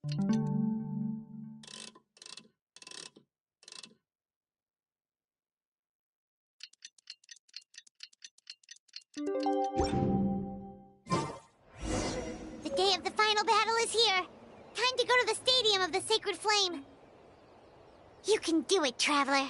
The day of the final battle is here. Time to go to the Stadium of the Sacred Flame. You can do it, Traveler.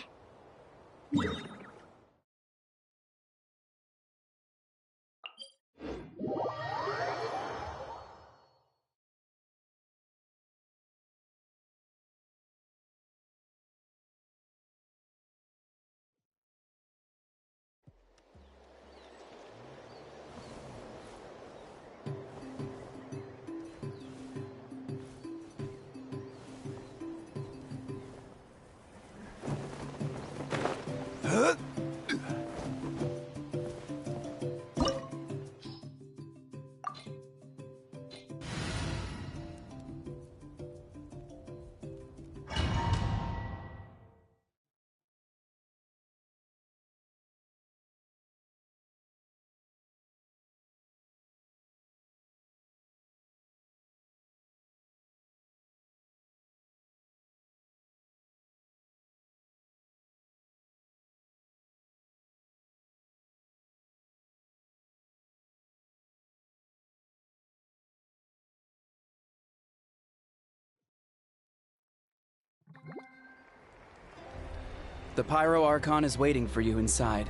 The Pyro Archon is waiting for you inside.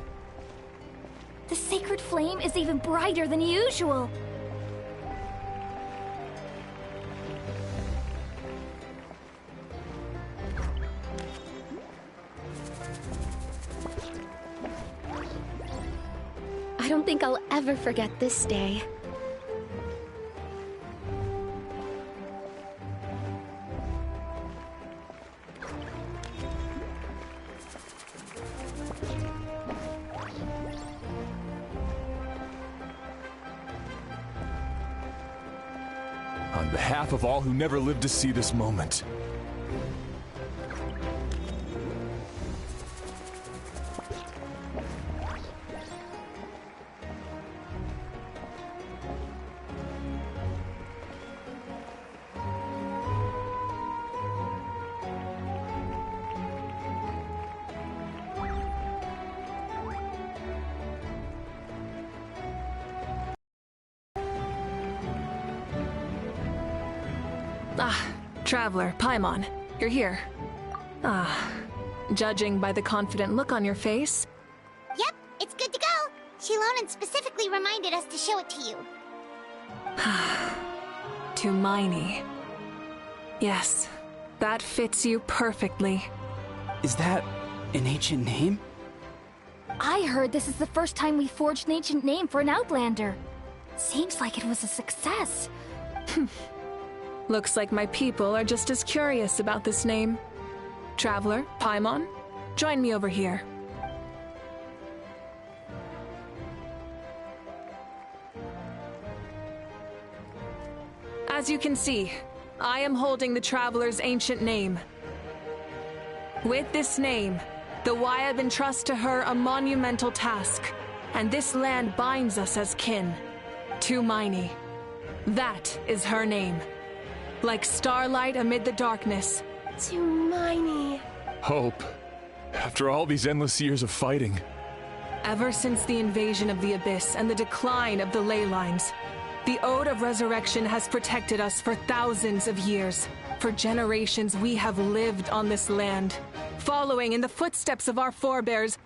The sacred flame is even brighter than usual. I don't think I'll ever forget this day. On behalf of all who never lived to see this moment. Traveler, Paimon, you're here. Judging by the confident look on your face... Yep, it's good to go. Shilonen specifically reminded us to show it to you. To Miney. Yes, that fits you perfectly. Is that an ancient name? I heard this is the first time we forged an ancient name for an Outlander. Seems like it was a success. Looks like my people are just as curious about this name. Traveler, Paimon, join me over here. As you can see, I am holding the Traveler's ancient name. With this name, the Wyab entrust to her a monumental task, and this land binds us as kin. To Miney. That is her name. Like starlight amid the darkness. To Miney. Hope. After all these endless years of fighting. Ever since the invasion of the Abyss and the decline of the ley lines, the Ode of Resurrection has protected us for thousands of years. For generations we have lived on this land. Following in the footsteps of our forebears,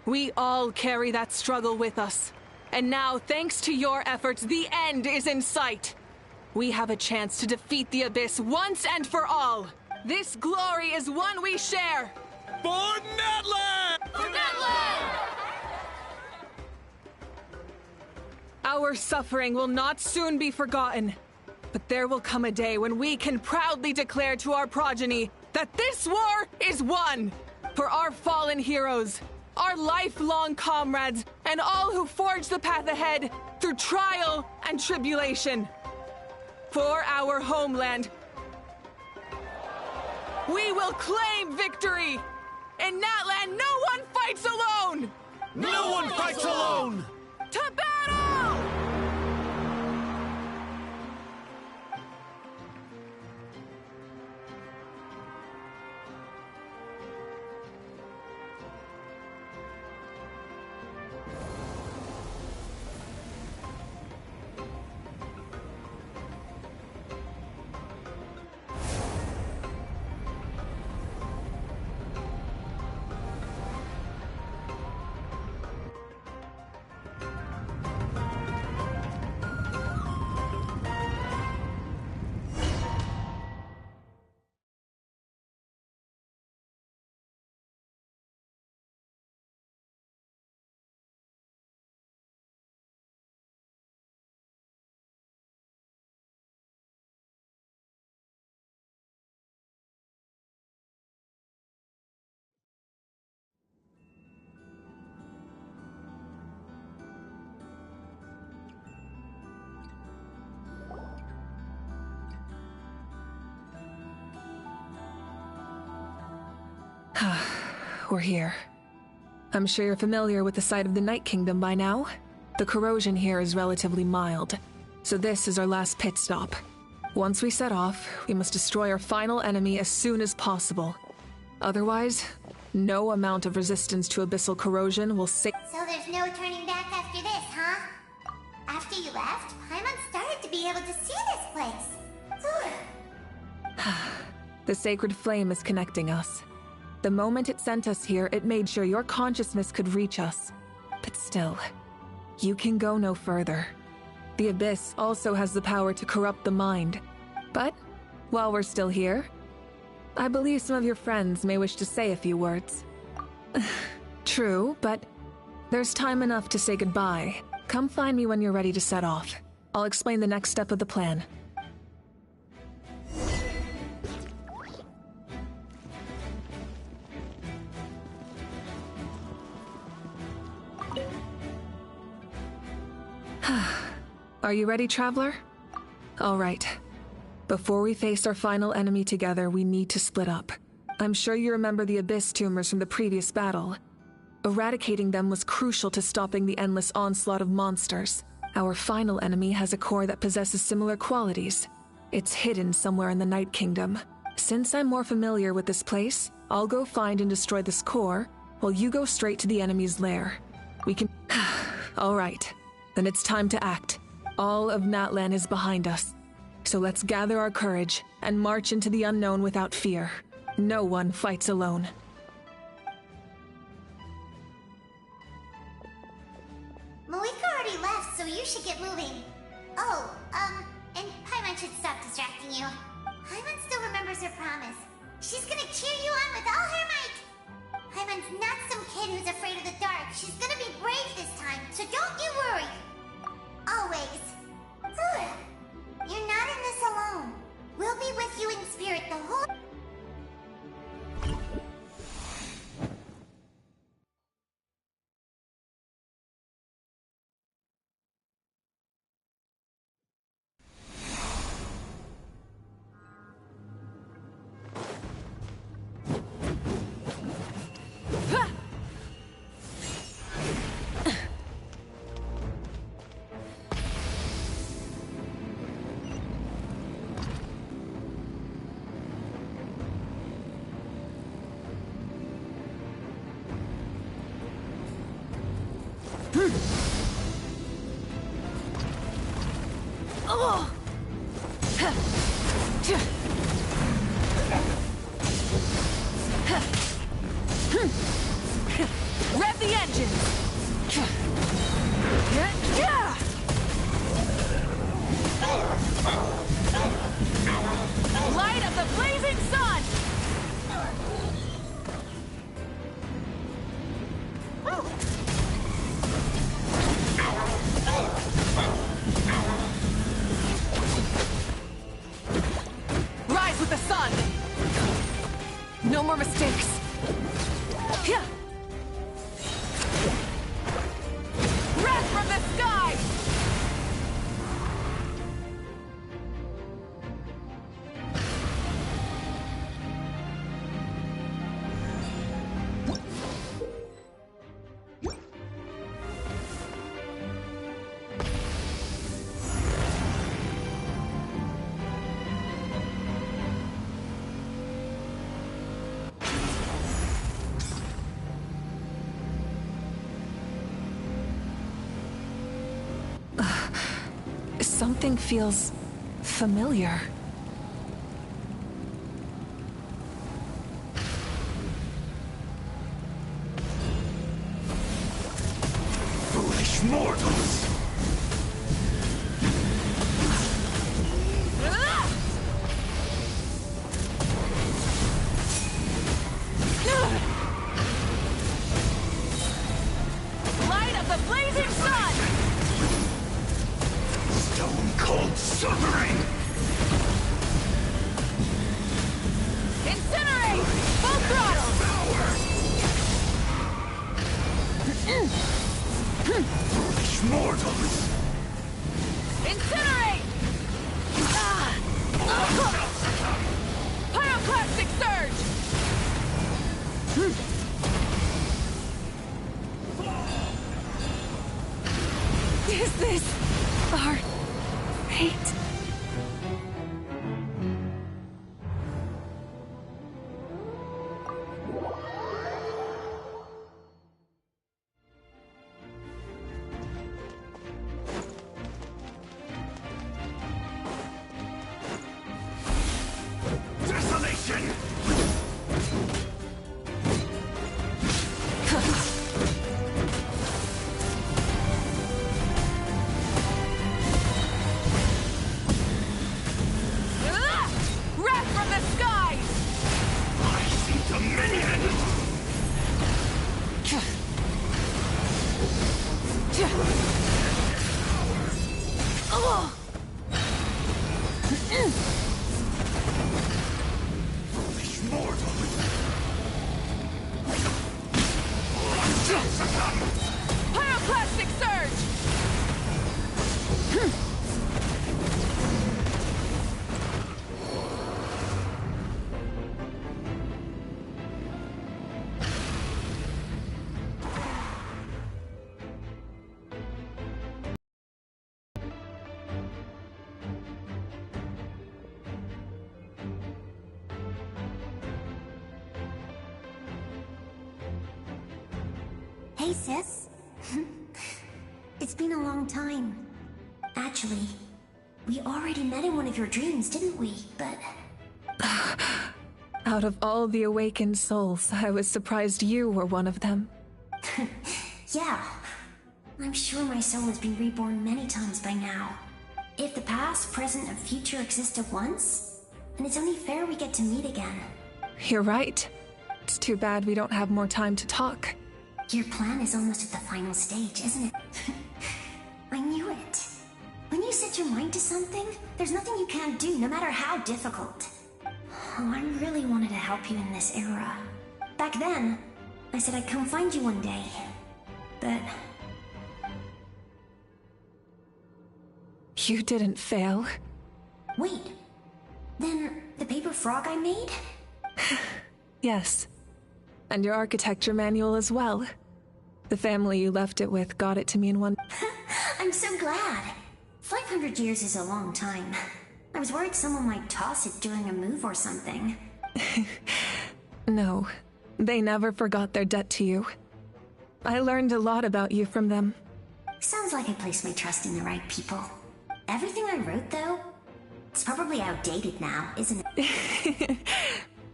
we all carry that struggle with us. And now, thanks to your efforts, the end is in sight. We have a chance to defeat the Abyss once and for all. This glory is one we share. For Netland! For Netland! Our suffering will not soon be forgotten. But there will come a day when we can proudly declare to our progeny that this war is won. For our fallen heroes, our lifelong comrades, and all who forge the path ahead through trial and tribulation. For our homeland, we will claim victory! In Natlan, no one fights alone! No one fights alone! To battle! We're here. I'm sure you're familiar with the site of the Night Kingdom by now. The corrosion here is relatively mild, so this is our last pit stop. Once we set off, we must destroy our final enemy as soon as possible. Otherwise, no amount of resistance to abyssal corrosion will save. So there's no turning back after this, huh? After you left, Paimon started to be able to see this place. The sacred flame is connecting us. The moment it sent us here, it made sure your consciousness could reach us. But still, you can go no further. The Abyss also has the power to corrupt the mind. But, while we're still here, I believe some of your friends may wish to say a few words. True, but there's time enough to say goodbye. Come find me when you're ready to set off. I'll explain the next step of the plan. Are you ready, Traveler? All right. Before we face our final enemy together, we need to split up. I'm sure you remember the Abyss tumors from the previous battle. Eradicating them was crucial to stopping the endless onslaught of monsters. Our final enemy has a core that possesses similar qualities. It's hidden somewhere in the Night Kingdom. Since I'm more familiar with this place, I'll go find and destroy this core, while you go straight to the enemy's lair. We can... All right. Then it's time to act. All of Natlan is behind us. So let's gather our courage and march into the unknown without fear. No one fights alone. Moika already left, so you should get moving. Oh, and Paimon should stop distracting you. Paimon still remembers her promise. She's gonna cheer you on with all her might. Paimon's not some kid who's afraid of the dark. She's gonna be brave this time, so don't you worry. Always. You're not in this alone. We'll be with you in spirit the whole... Rev the engine! Light of the blazing sun! Rise with the sun! No more mistakes! Breath from the sky! Something feels familiar. Foolish mortals! Light of the blazing sun! Stone-cold suffering! Incinerate! Full throttle! Foolish mortals! Incinerate! Pyroclastic surge! Is this our fate? Desolation! Wrath from the skies! I see dominion! Foolish mortal! Pyroclastic surge! Hey, sis. It's been a long time. Actually, we already met in one of your dreams, didn't we? But... Out of all the awakened souls, I was surprised you were one of them. yeah. I'm sure my soul has been reborn many times by now. If the past, present, and future exist at once, then it's only fair we get to meet again. You're right. It's too bad we don't have more time to talk. Your plan is almost at the final stage, isn't it? I knew it. When you set your mind to something, there's nothing you can't do, no matter how difficult. Oh, I really wanted to help you in this era. Back then, I said I'd come find you one day. But... You didn't fail. Wait. Then, the paper frog I made? Yes. And your architecture manual as well. The family you left it with got it to me in one... I'm so glad. 500 years is a long time. I was worried someone might toss it during a move or something. No, they never forgot their debt to you. I learned a lot about you from them. Sounds like I placed my trust in the right people. Everything I wrote, though, it's probably outdated now, isn't it?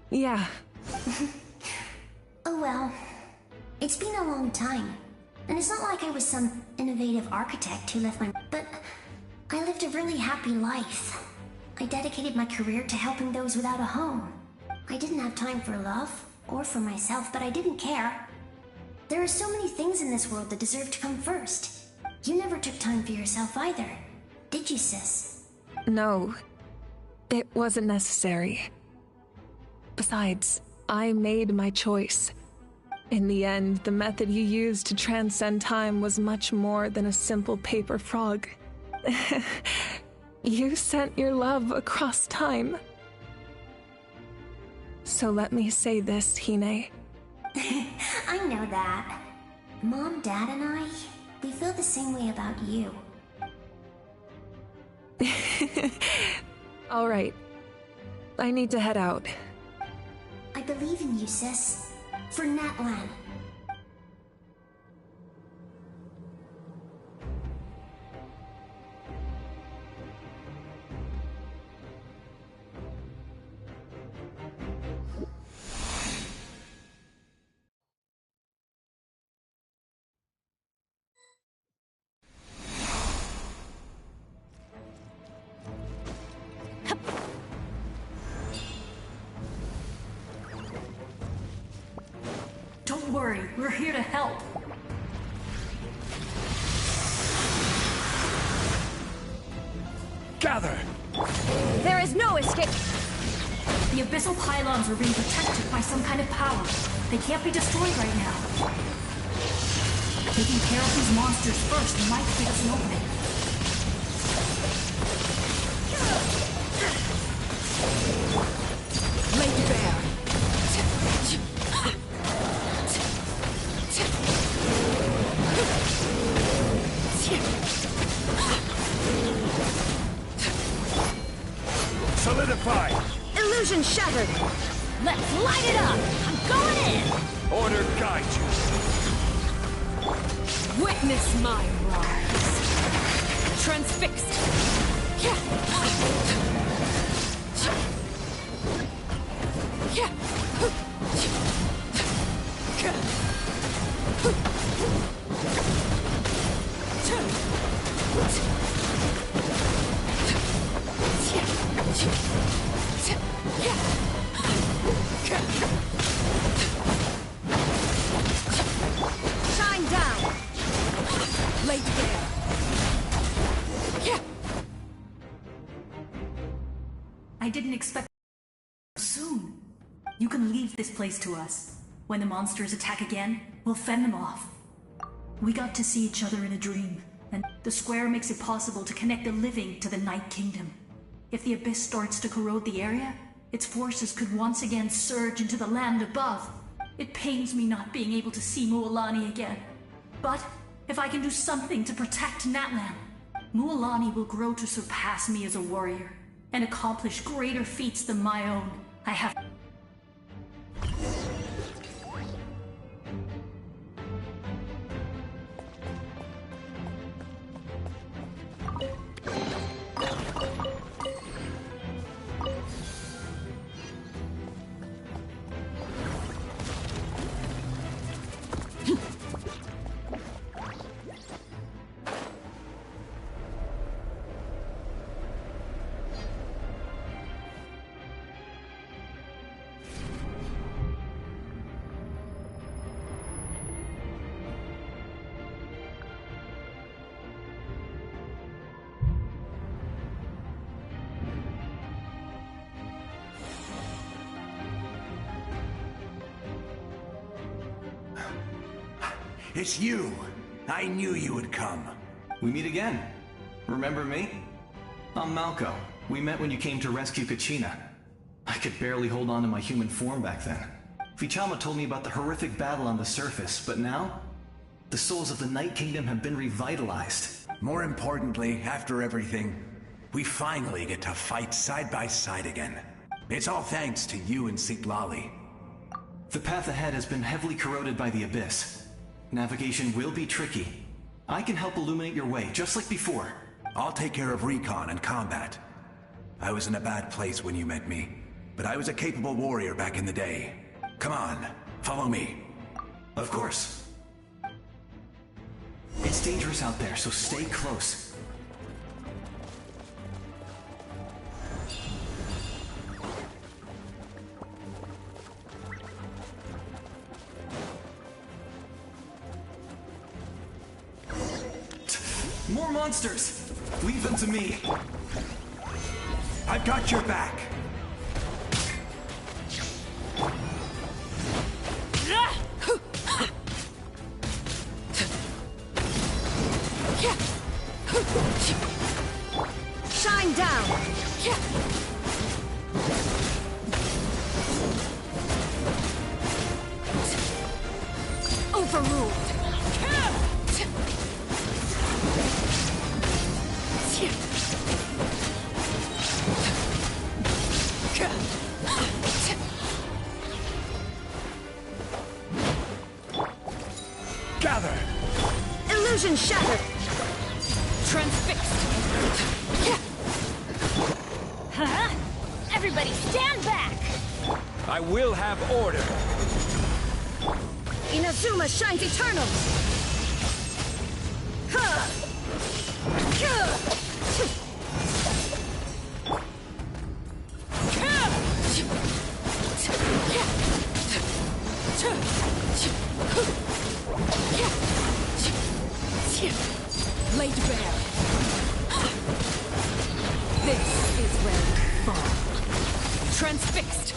Yeah. Oh well. It's been a long time. And it's not like I was some innovative architect who left my... But I lived a really happy life. I dedicated my career to helping those without a home. I didn't have time for love, or for myself, but I didn't care. There are so many things in this world that deserve to come first. You never took time for yourself either, did you, sis? No, it wasn't necessary. Besides, I made my choice. In the end, the method you used to transcend time was much more than a simple paper frog. You sent your love across time. So let me say this, Hine. I know that. Mom, Dad, and I, we feel the same way about you. All right. I need to head out. I believe in you, sis. For Natlan. Don't worry, we're here to help. Gather! There is no escape. The abyssal pylons are being protected by some kind of power. They can't be destroyed right now. Taking care of these monsters first might give us an opening. Lay to bear. Illusion shattered! Let's light it up! I'm going in! Order guide you. Witness my rise. Transfixed. Shine down! Late there. I didn't expect soon. You can leave this place to us. When the monsters attack again, we'll fend them off. We got to see each other in a dream, and the square makes it possible to connect the living to the Night Kingdom. If the Abyss starts to corrode the area, its forces could once again surge into the land above. It pains me not being able to see Mualani again. But if I can do something to protect Natlan, Mualani will grow to surpass me as a warrior and accomplish greater feats than my own. I have... It's you! I knew you would come. We meet again. Remember me? I'm Malco. We met when you came to rescue Kachina. I could barely hold on to my human form back then. Vichama told me about the horrific battle on the surface, but now, the souls of the Night Kingdom have been revitalized. More importantly, after everything, we finally get to fight side by side again. It's all thanks to you and Sitlali. The path ahead has been heavily corroded by the Abyss. Navigation will be tricky. I can help illuminate your way, just like before. I'll take care of recon and combat. I was in a bad place when you met me, but I was a capable warrior back in the day. Come on, follow me. Of course. It's dangerous out there, so stay close. More monsters! Leave them to me! I've got your back! Shine down! Overruled! Gather! Illusion shattered! Transfixed. Everybody stand back! I will have order. Inazuma shines eternal! Laid bare. This is where we fall. Transfixed.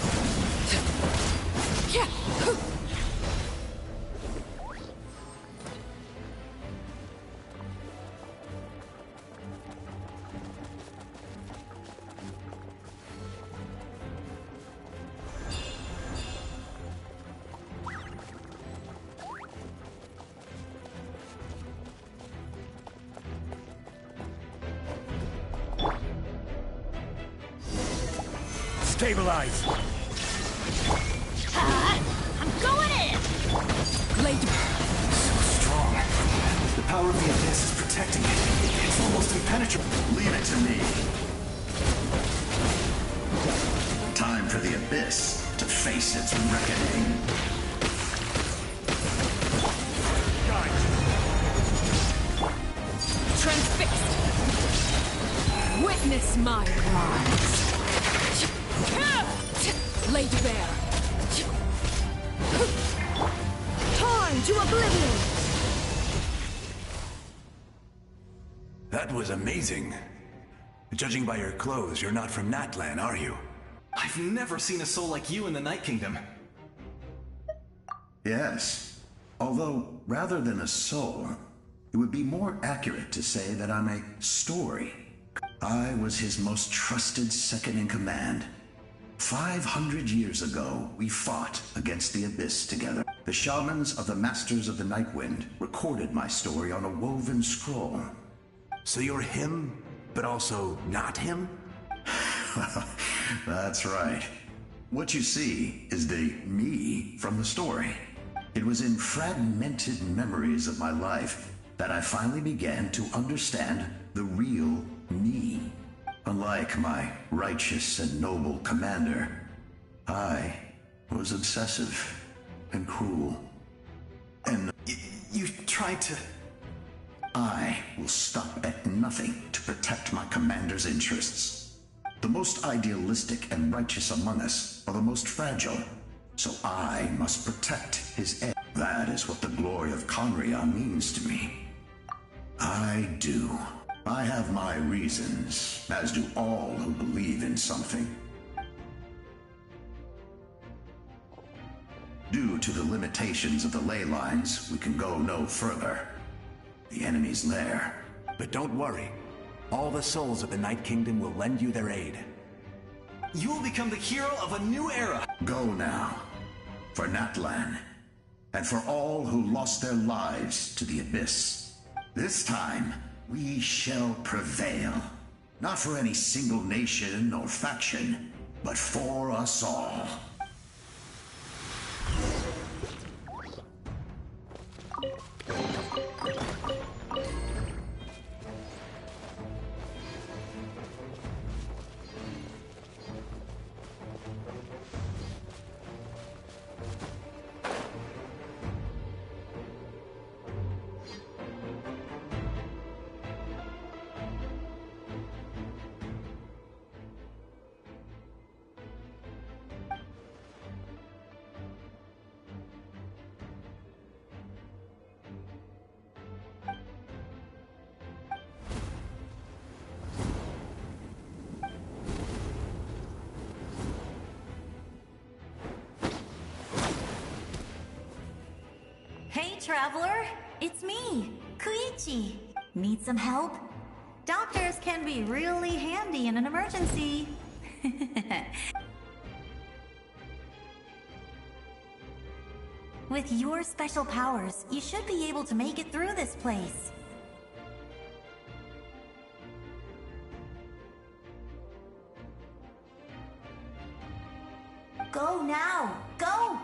Stabilize! I'm going in! Blade. So strong. The power of the Abyss is protecting it. It's almost impenetrable. Leave it to me. Time for the Abyss to face its reckoning. Transfixed. Witness my rise. Laid bare. Torn to oblivion. That was amazing. Judging by your clothes, you're not from Natlan, are you? I've never seen a soul like you in the Night Kingdom. Yes. Although, rather than a soul, it would be more accurate to say that I'm a story. I was his most trusted second-in-command. 500 years ago, we fought against the Abyss together. The shamans of the Masters of the Nightwind recorded my story on a woven scroll. So you're him, but also not him? That's right. What you see is the me from the story. It was in fragmented memories of my life that I finally began to understand the real me. Unlike my righteous and noble commander, I was obsessive and cruel. And You tried to... I will stop at nothing to protect my commander's interests. The most idealistic and righteous among us are the most fragile, so I must protect his heir. That is what the glory of Conria means to me. I do. I have my reasons, as do all who believe in something. Due to the limitations of the ley lines, we can go no further. The enemy's lair. But don't worry. All the souls of the Night Kingdom will lend you their aid. You will become the hero of a new era. Go now. For Natlan. And for all who lost their lives to the Abyss. This time, we shall prevail. Not for any single nation or faction, but for us all. Hey, traveler! It's me, Koichi. Need some help? Doctors can be really handy in an emergency. With your special powers, you should be able to make it through this place. Go now! Go!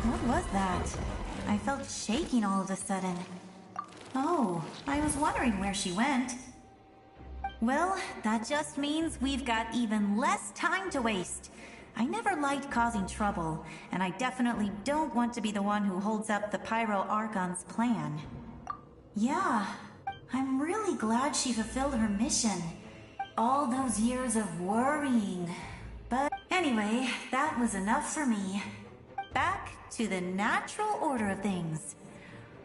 What was that? I felt shaking all of a sudden. Oh, I was wondering where she went. Well, that just means we've got even less time to waste. I never liked causing trouble, and I definitely don't want to be the one who holds up the Pyro Archon's plan. Yeah, I'm really glad she fulfilled her mission. All those years of worrying. But anyway, that was enough for me. Back to the natural order of things.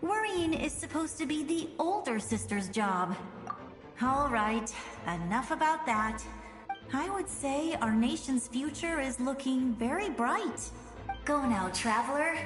Worrying is supposed to be the older sister's job. All right, enough about that. I would say our nation's future is looking very bright. Go now, traveler.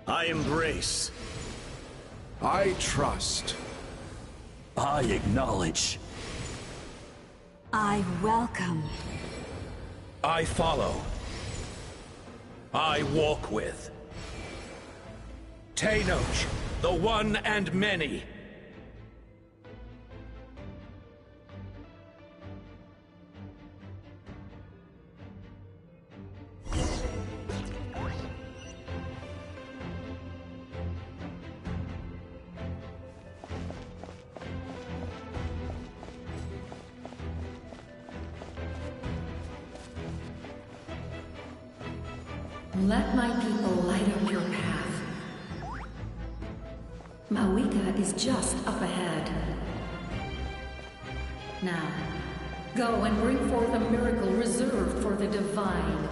I embrace. I trust. I acknowledge. I welcome. I follow. I walk with. Tenoch, the one and many. Let my people light up your path. Mawika is just up ahead. Now, go and bring forth a miracle reserved for the divine.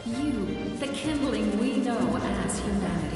You, the kindling we know as humanity.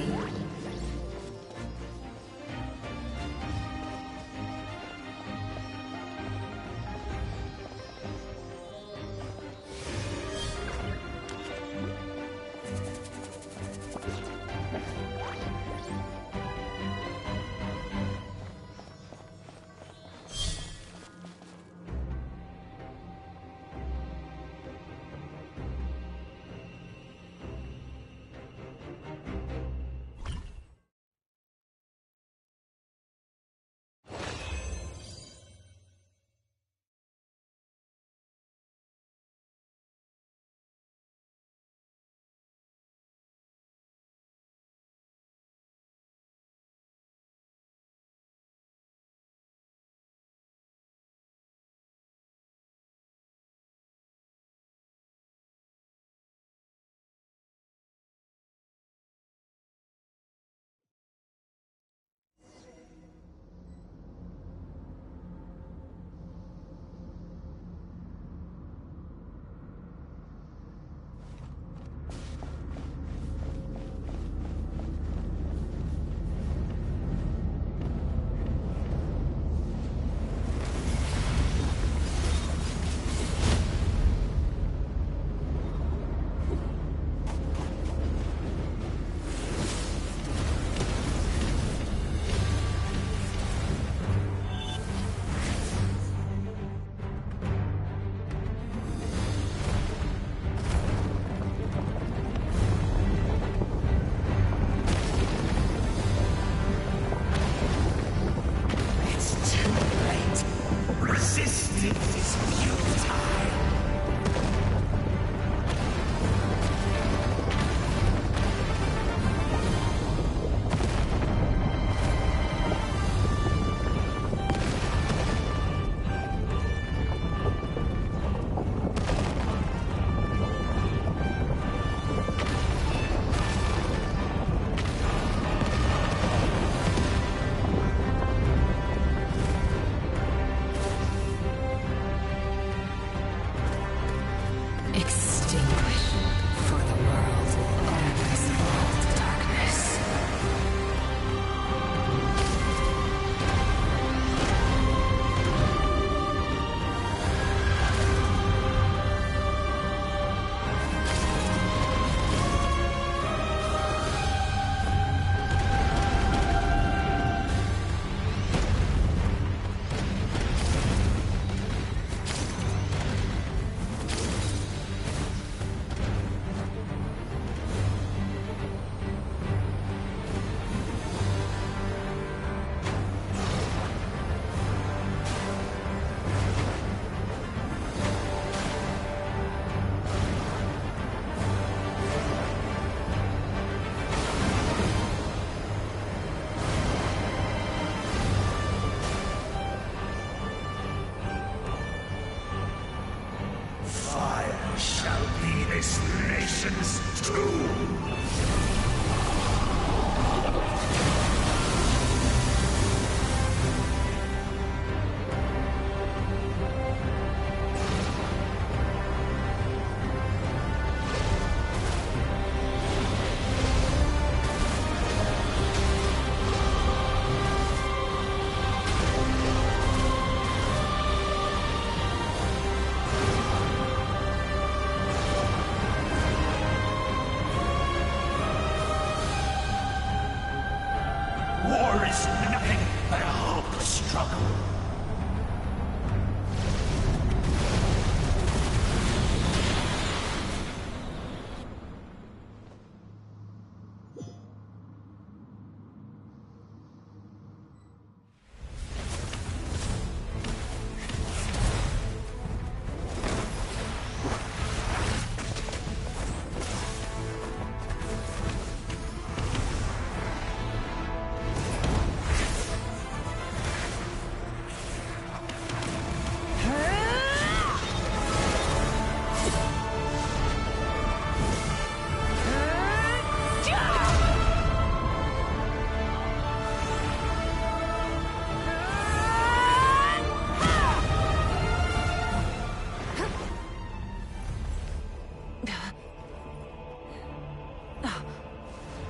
War is nothing but a hopeless struggle.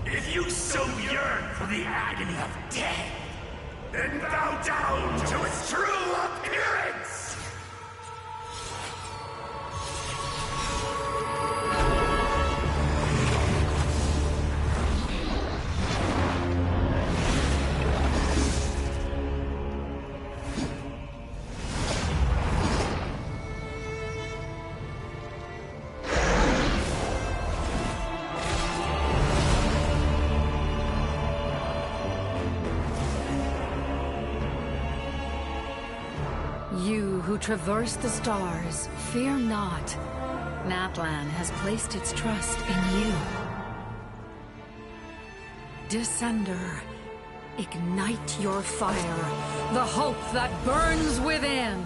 If you so yearn for the agony of death, then bow down to its true appearance! You who traverse the stars, fear not. Natlan has placed its trust in you. Descender, ignite your fire, the hope that burns within!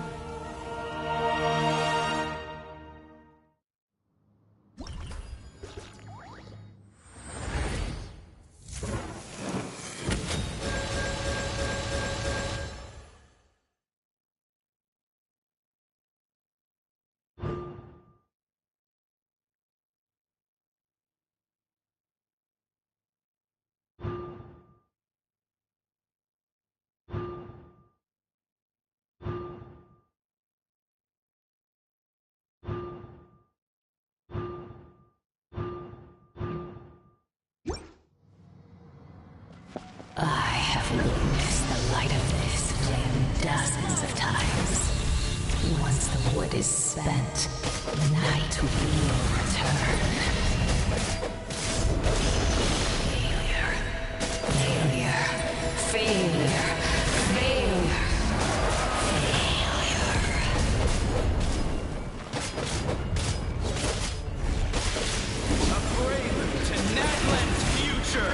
I have witnessed the light of this flame dozens of times. Once the wood is spent, the night will return. Failure. Failure. Failure. Failure. A prelude to Natlan's future!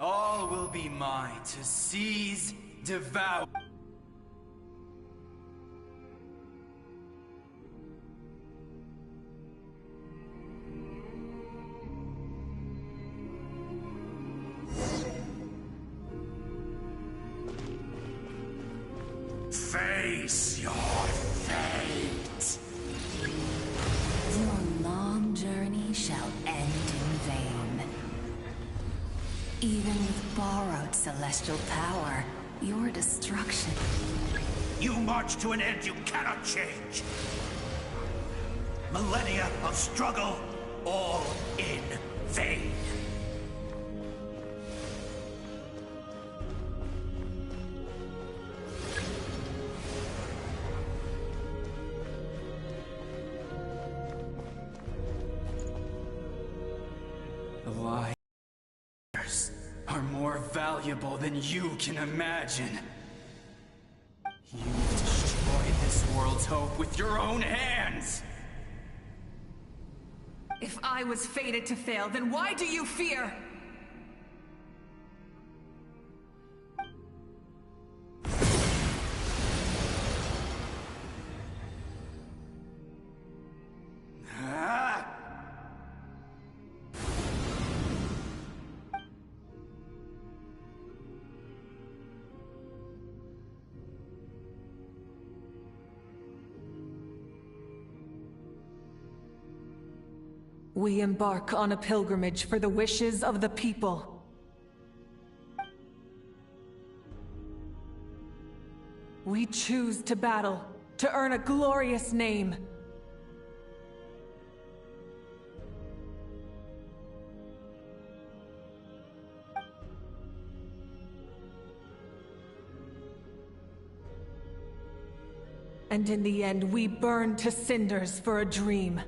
All will be mine to seize, devour. Face your fate. Your long journey shall end in vain. Even with borrowed celestial power, your destruction. You march to an end you cannot change. Millennia of struggle, all in vain. The liars are more valuable than you can imagine. You've destroyed this world's hope with your own hands! If I was fated to fail, then why do you fear? We embark on a pilgrimage for the wishes of the people. We choose to battle, to earn a glorious name. And in the end, we burn to cinders for a dream.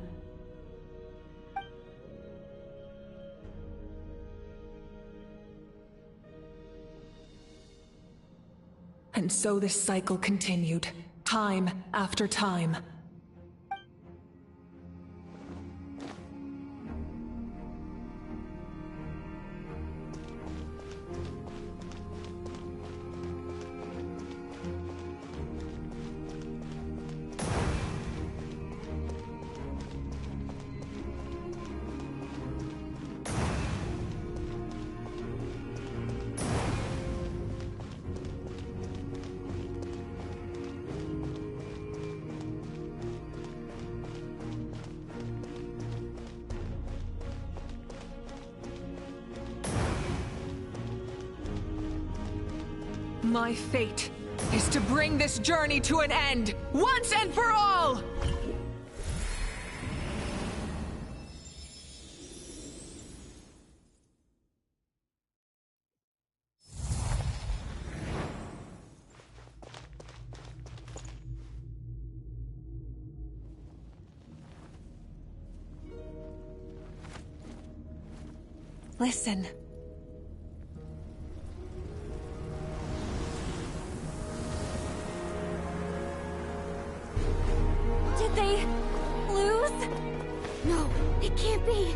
And so this cycle continued, time after time. My fate is to bring this journey to an end, once and for all! Listen. Did they lose? No, it can't be.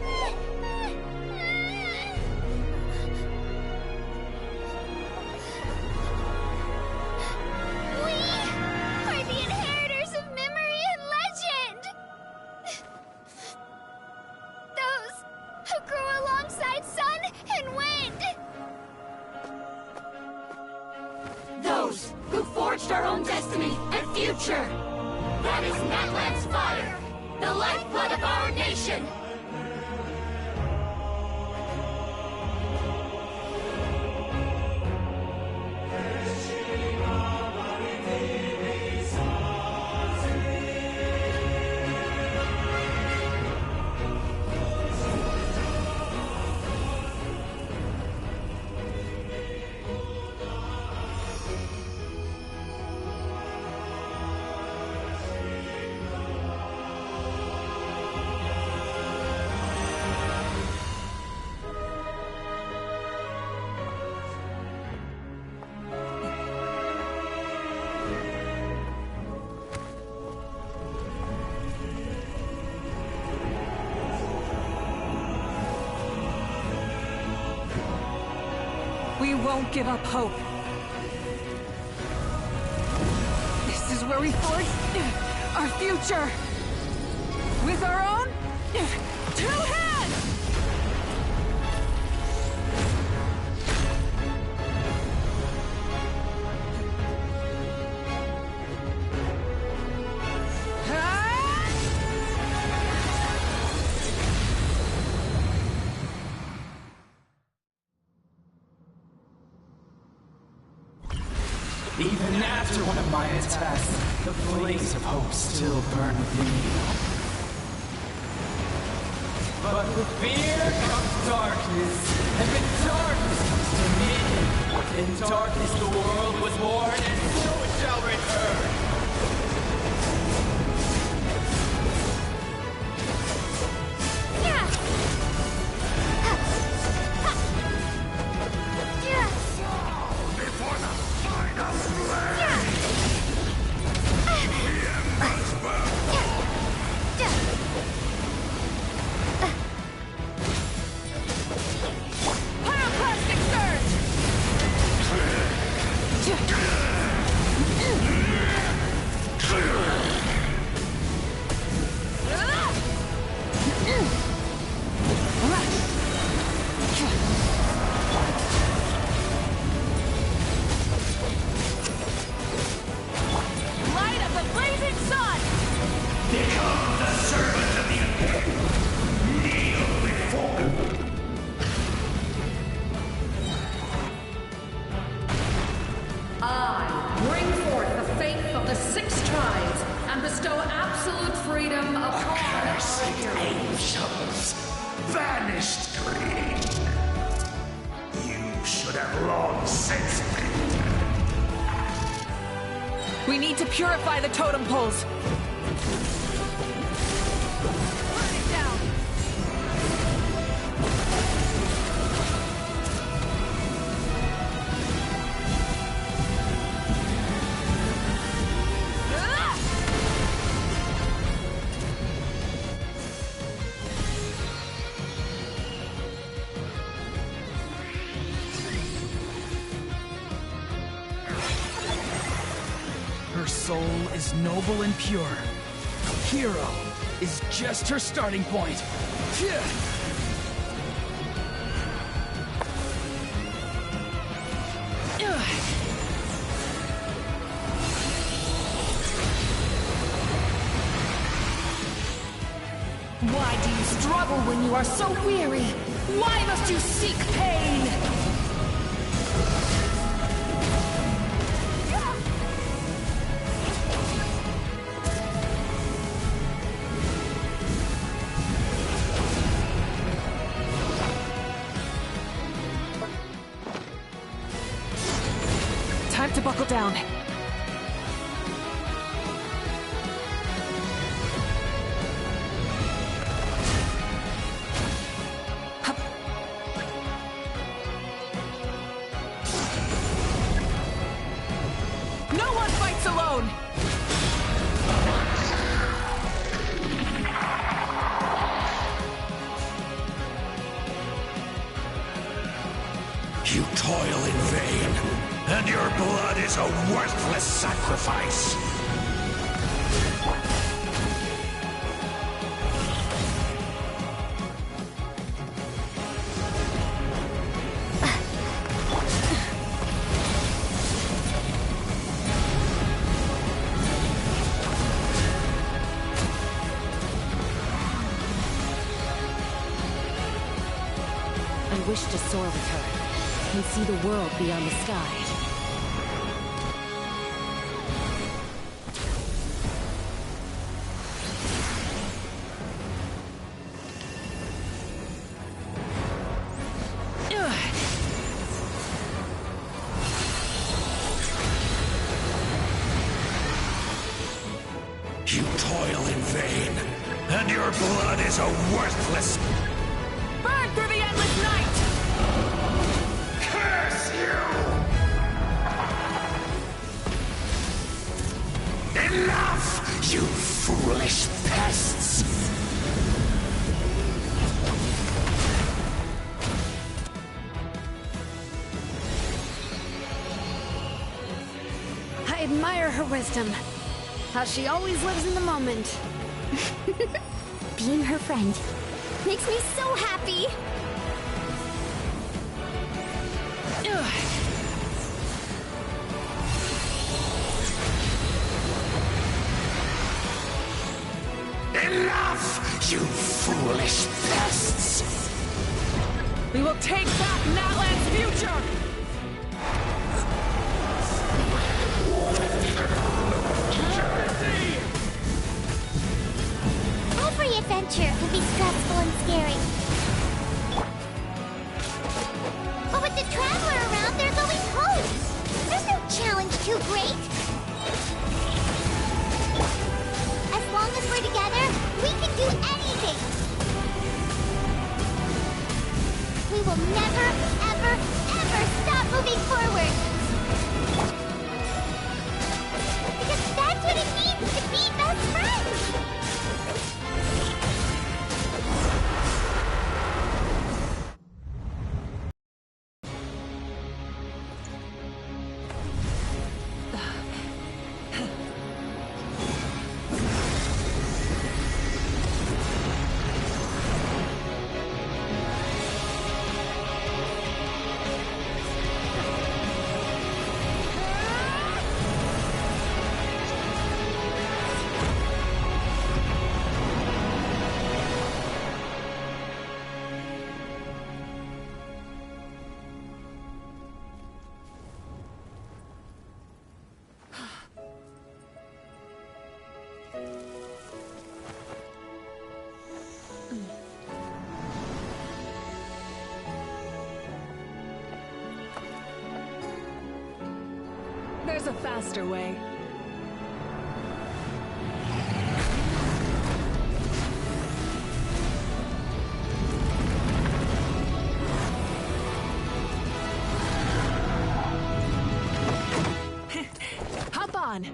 We are the inheritors of memory and legend! Those who grew alongside sun and wind! Those who forged our own destiny and future! That is Natlan's fire, the lifeblood of our nation! We won't give up hope. This is where we forge our future. With our own 2 hands! Even after one of my attacks, the flames of hope still burn within me. But with fear comes darkness, and with darkness comes dominion. In darkness the world was born, and so it shall return. Before the final flame! The Ember's burn! Pyroclastic surge! Light of the blazing sun! Become the servant of the Abyss! Kneel before I bring forth the faith of the 6 tribes and bestow absolute freedom upon Accursed angels! Vanished greed! You should have long since been dead. We need to purify the totem poles. Burn it down! Her soul is noble and pure. Hero is just her starting point. Why do you struggle when you are so weary? Why must you seek pain? Time to buckle down. No one fights alone! You toil in vain, and your blood is a worthless sacrifice. I wish to soar with her and see the world beyond the sky. You toil in vain, and your blood is a worthless... Burn through the endless night! Curse you! Enough, you foolish pests! I admire her wisdom. How she always lives in the moment. Being her friend makes me so happy. Enough, you foolish pests! We will take back Natlan's future! Every adventure can be stressful and scary, will never, ever, ever stop moving forward. Because that's what it means to be best friends. There's a faster way. Hop on!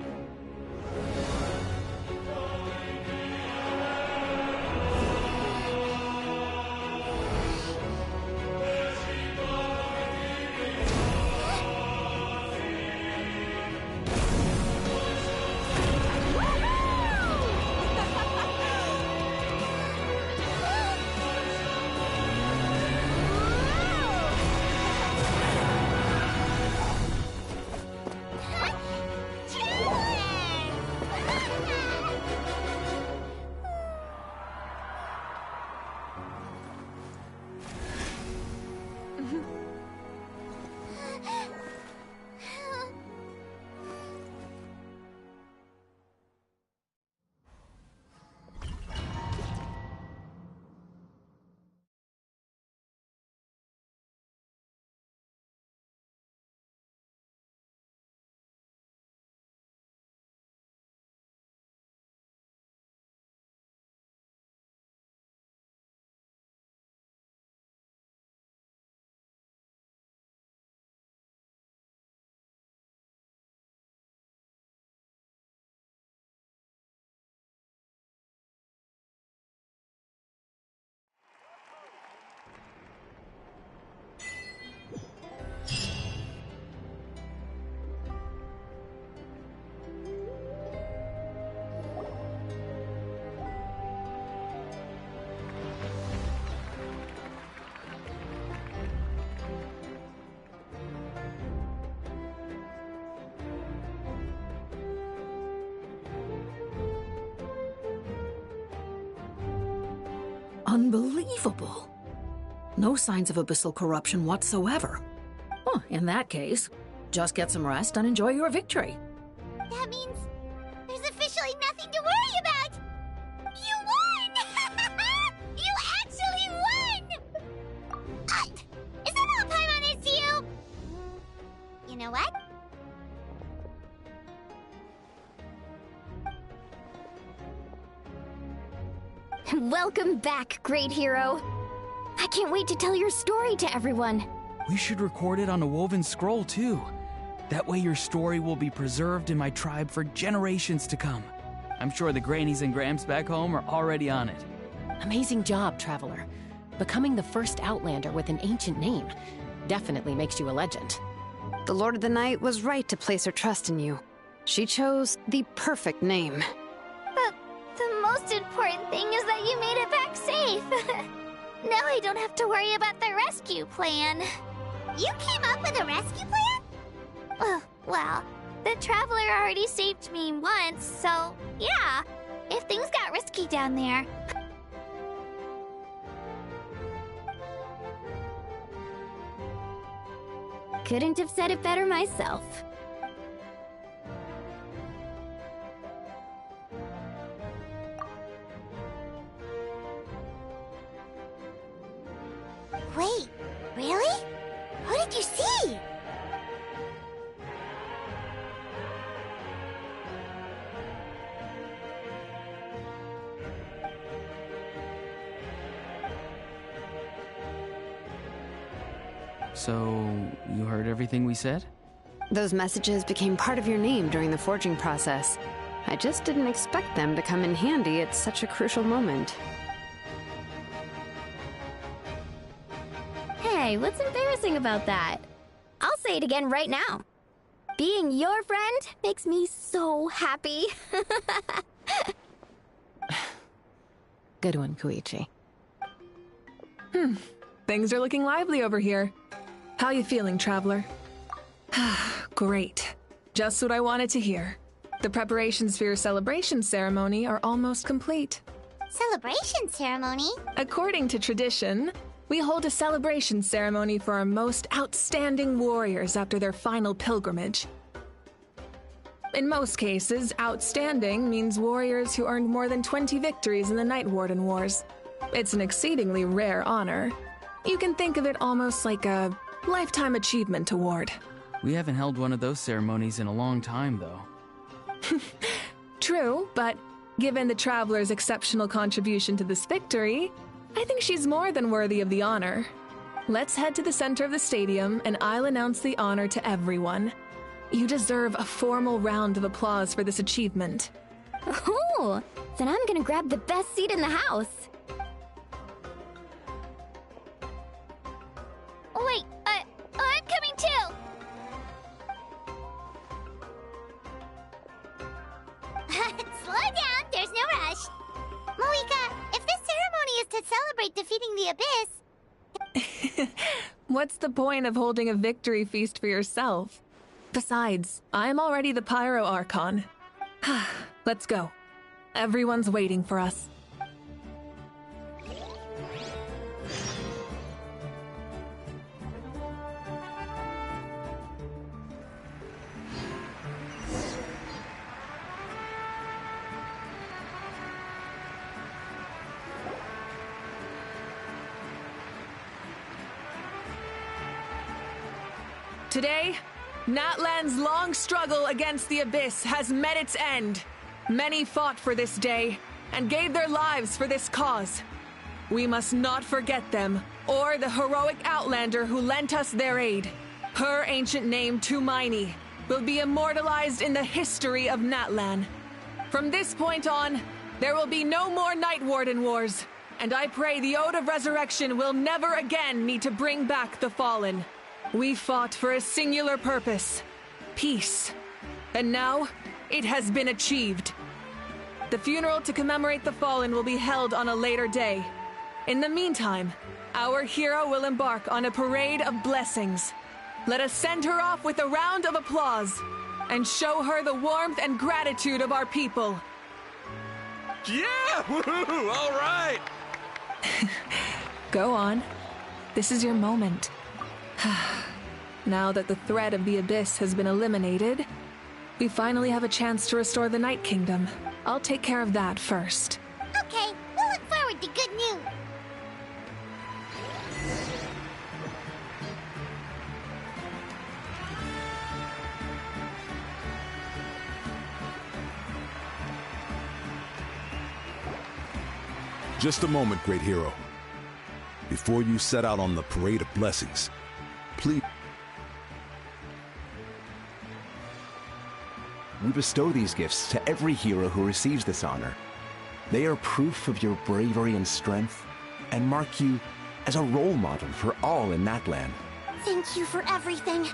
Unbelievable. No signs of abyssal corruption whatsoever. Oh, in that case, just get some rest and enjoy your victory. That means there's officially nothing to worry about! You won! You actually won! Is that all Paimon is to you? You know what? Welcome back, great hero. I can't wait to tell your story to everyone. We should record it on a woven scroll, too. That way your story will be preserved in my tribe for generations to come. I'm sure the grannies and gramps back home are already on it. Amazing job, Traveler. Becoming the first Outlander with an ancient name definitely makes you a legend. The Lord of the Night was right to place her trust in you. She chose the perfect name. But the most important thing is that you made it back safe. Now I don't have to worry about the rescue plan. You came up with a rescue plan? Well, the Traveler already saved me once, so yeah. If things got risky down there... Couldn't have said it better myself. Wait, really? Who did you see? So, you heard everything we said? Those messages became part of your name during the forging process. I just didn't expect them to come in handy at such a crucial moment. Hey, what's embarrassing about that? I'll say it again right now. Being your friend makes me so happy. Good one, Koichi. Things are looking lively over here. How you feeling, traveler? Great. Just what I wanted to hear. The preparations for your celebration ceremony are almost complete. Celebration ceremony? According to tradition, we hold a celebration ceremony for our most outstanding warriors after their final pilgrimage. In most cases, outstanding means warriors who earned more than 20 victories in the Night Warden Wars. It's an exceedingly rare honor. You can think of it almost like a lifetime achievement award. We haven't held one of those ceremonies in a long time, though. True, but given the Traveler's exceptional contribution to this victory, I think she's more than worthy of the honor. Let's head to the center of the stadium, and I'll announce the honor to everyone. You deserve a formal round of applause for this achievement. Oh, then I'm gonna grab the best seat in the house. Wait, I'm coming too! Slow down, there's no rush. Moika, if this ceremony is to celebrate defeating the Abyss... What's the point of holding a victory feast for yourself? Besides, I'm already the Pyro Archon. Let's go. Everyone's waiting for us. Today, Natlan's long struggle against the Abyss has met its end. Many fought for this day and gave their lives for this cause. We must not forget them or the heroic Outlander who lent us their aid. Her ancient name, Tumaini, will be immortalized in the history of Natlan. From this point on, there will be no more Night Warden Wars, and I pray the Ode of Resurrection will never again need to bring back the Fallen. We fought for a singular purpose, peace. And now, it has been achieved. The funeral to commemorate the Fallen will be held on a later day. In the meantime, our hero will embark on a parade of blessings. Let us send her off with a round of applause and show her the warmth and gratitude of our people. Yeah! Woohoo! All right! Go on. This is your moment. Now that the threat of the Abyss has been eliminated, we finally have a chance to restore the Night Kingdom. I'll take care of that first. Okay, we'll look forward to good news. Just a moment, great hero. Before you set out on the parade of blessings, please... We bestow these gifts to every hero who receives this honor. They are proof of your bravery and strength, and mark you as a role model for all in Natlan. Thank you for everything.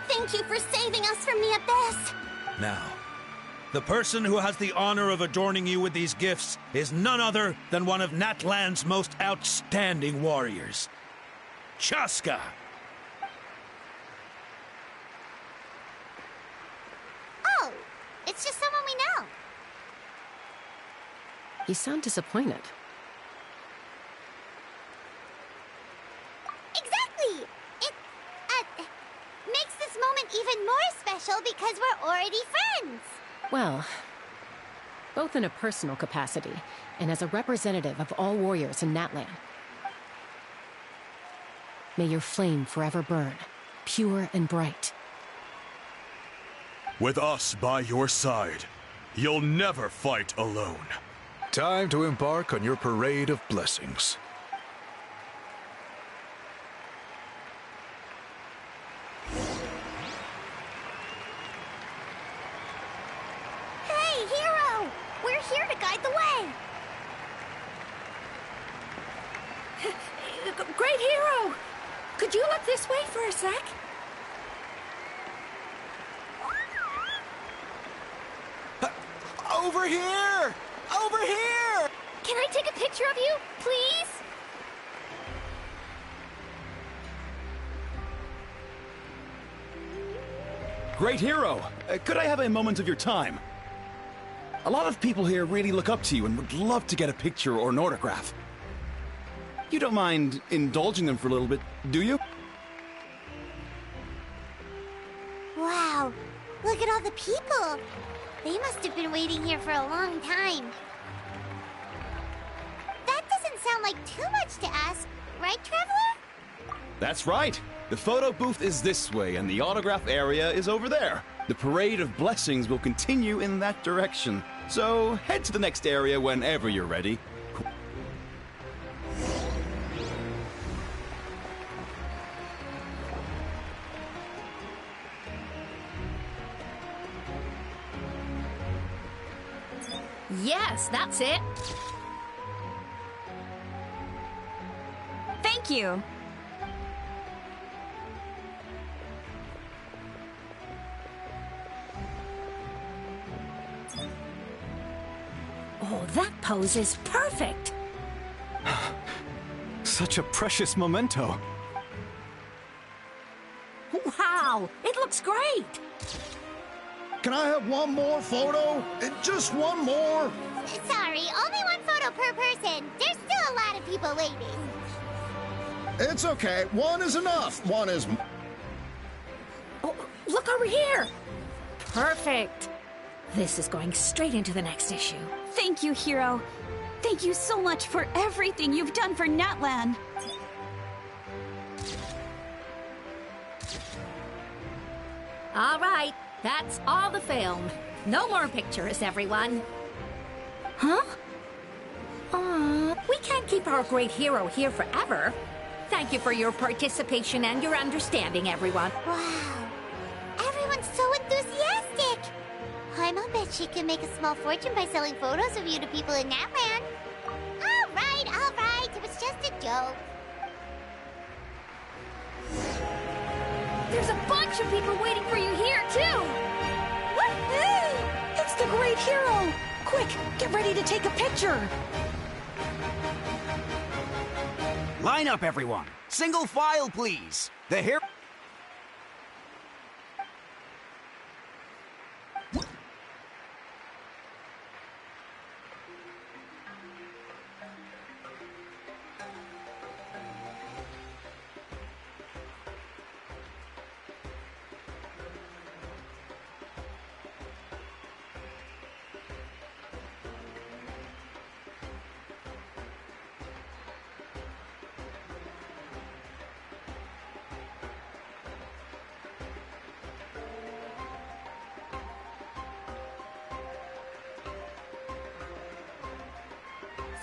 Thank you for saving us from the Abyss. Now, the person who has the honor of adorning you with these gifts is none other than one of Natlan's most outstanding warriors, Chaska. Oh, it's just someone we know. You sound disappointed. Exactly! It, makes this moment even more special because we're already friends. Well, both in a personal capacity and as a representative of all warriors in Natlan. May your flame forever burn, pure and bright. With us by your side, you'll never fight alone. Time to embark on your parade of blessings. light the way! Great hero! Could you look this way for a sec? Over here! Over here! Can I take a picture of you, please? Great hero! Could I have a moment of your time? A lot of people here really look up to you and would love to get a picture or an autograph. You don't mind indulging them for a little bit, do you? Wow, look at all the people. They must have been waiting here for a long time. That doesn't sound like too much to ask, right, Traveler? That's right. The photo booth is this way, and the autograph area is over there. The parade of blessings will continue in that direction. So head to the next area whenever you're ready. Yes, that's it. Thank you. Oh, that pose is perfect! Such a precious memento. Wow, it looks great! Can I have one more photo? Just one more? Sorry, only one photo per person. There's still a lot of people waiting. It's okay. One is enough. One is... Oh, look over here! Perfect! This is going straight into the next issue. Thank you, Hero. Thank you so much for everything you've done for Natlan. All right, that's all the film. No more pictures, everyone. Huh? We can't keep our great hero here forever. Thank you for your participation and your understanding, everyone. Wow, everyone's so enthusiastic. I'll bet she can make a small fortune by selling photos of you to people in Natlan. All right, it was just a joke. There's a bunch of people waiting for you here, too! Woohoo! It's the great hero! Quick, get ready to take a picture! Line up, everyone. Single file, please. The hero...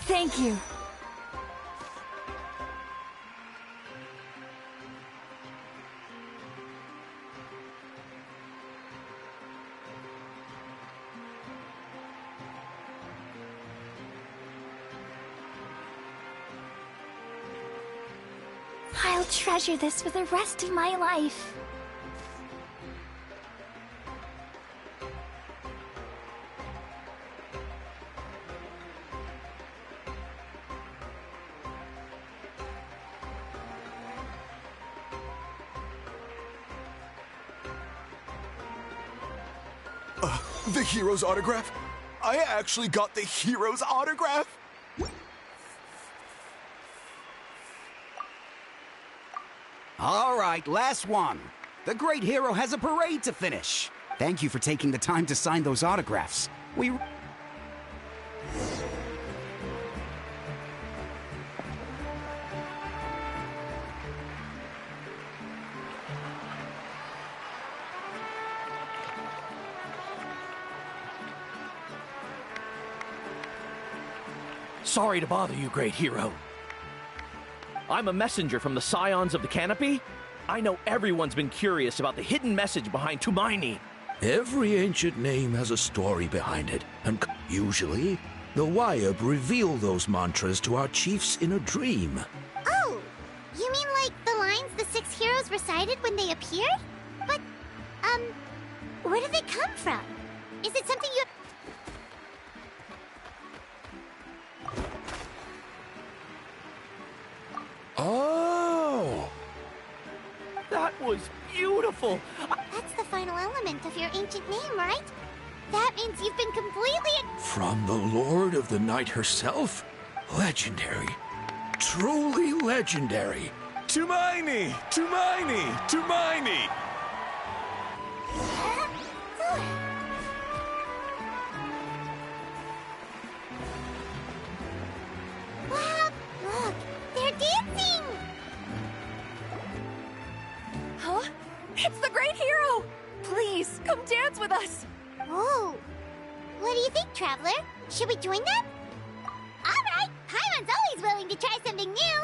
Thank you. I'll treasure this for the rest of my life. The hero's autograph? I actually got the hero's autograph? All right, last one. The great hero has a parade to finish. Thank you for taking the time to sign those autographs. We... Sorry to bother you, great hero. I'm a messenger from the Scions of the Canopy. I know everyone's been curious about the hidden message behind Tumaini. Every ancient name has a story behind it, and usually The Wayab reveal those mantras to our chiefs in a dream. Oh, you mean like the lines the 6 heroes recited when they appeared? But, where did they come from? Is it something you... Oh! That was beautiful! That's the final element of your ancient name, right? That means you've been completely... From the Lord of the Night herself? Legendary. Truly legendary. Tumaini! Tumaini! Tumaini! Wow! Look! They're dancing! Huh? It's the Great Hero! Please, come dance with us! Oh! What do you think, Traveler? Should we join them? Alright! Paimon's always willing to try something new!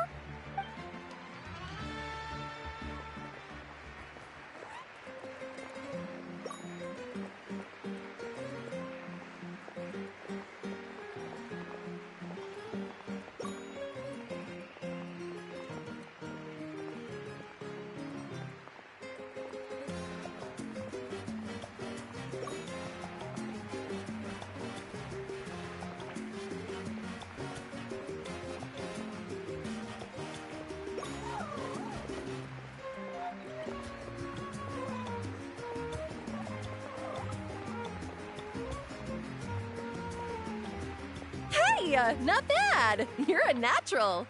Hey, not bad! You're a natural!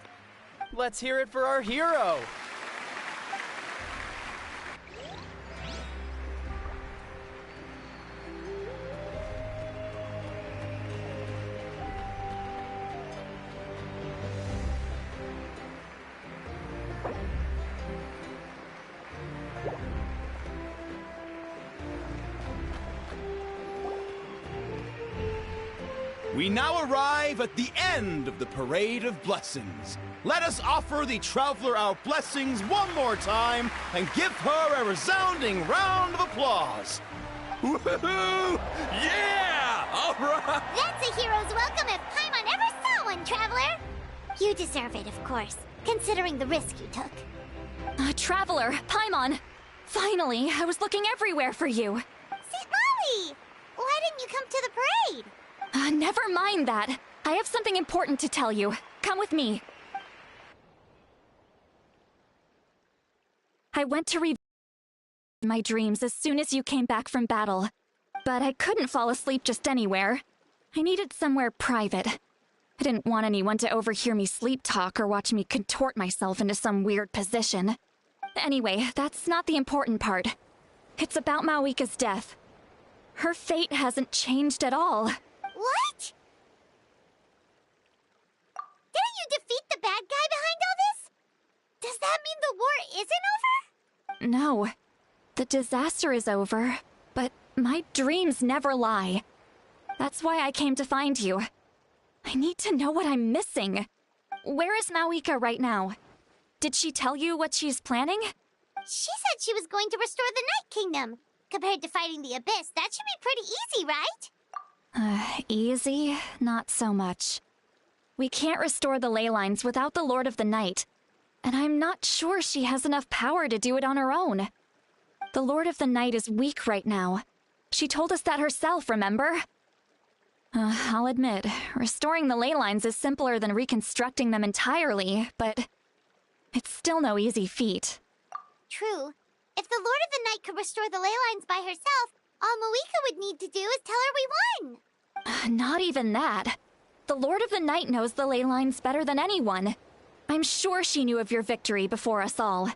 Let's hear it for our hero! We now arrive at the end of the Parade of Blessings. Let us offer the Traveler our blessings one more time and give her a resounding round of applause. Woohoo! Yeah! All right! That's a hero's welcome if Paimon ever saw one, Traveler! You deserve it, of course, considering the risk you took. Traveler, Paimon! Finally, I was looking everywhere for you! St. Molly! Why didn't you come to the parade? Never mind that. I have something important to tell you. Come with me. I went to revisit my dreams as soon as you came back from battle. But I couldn't fall asleep just anywhere. I needed somewhere private. I didn't want anyone to overhear me sleep talk or watch me contort myself into some weird position. Anyway, that's not the important part. It's about Mawika's death. Her fate hasn't changed at all. What? Didn't you defeat the bad guy behind all this? Does that mean the war isn't over? No. The disaster is over, but my dreams never lie. That's why I came to find you. I need to know what I'm missing. Where is Mawika right now? Did she tell you what she's planning? She said she was going to restore the Night Kingdom. Compared to fighting the Abyss, that should be pretty easy, right? Easy? Not so much. We can't restore the ley lines without the Lord of the Night, and I'm not sure she has enough power to do it on her own. The Lord of the Night is weak right now. She told us that herself, remember? I'll admit, restoring the ley lines is simpler than reconstructing them entirely, but it's still no easy feat. True. If the Lord of the Night could restore the ley lines by herself, all Mawika would need to do is tell her we won! Not even that. The Lord of the Night knows the ley lines better than anyone. I'm sure she knew of your victory before us all.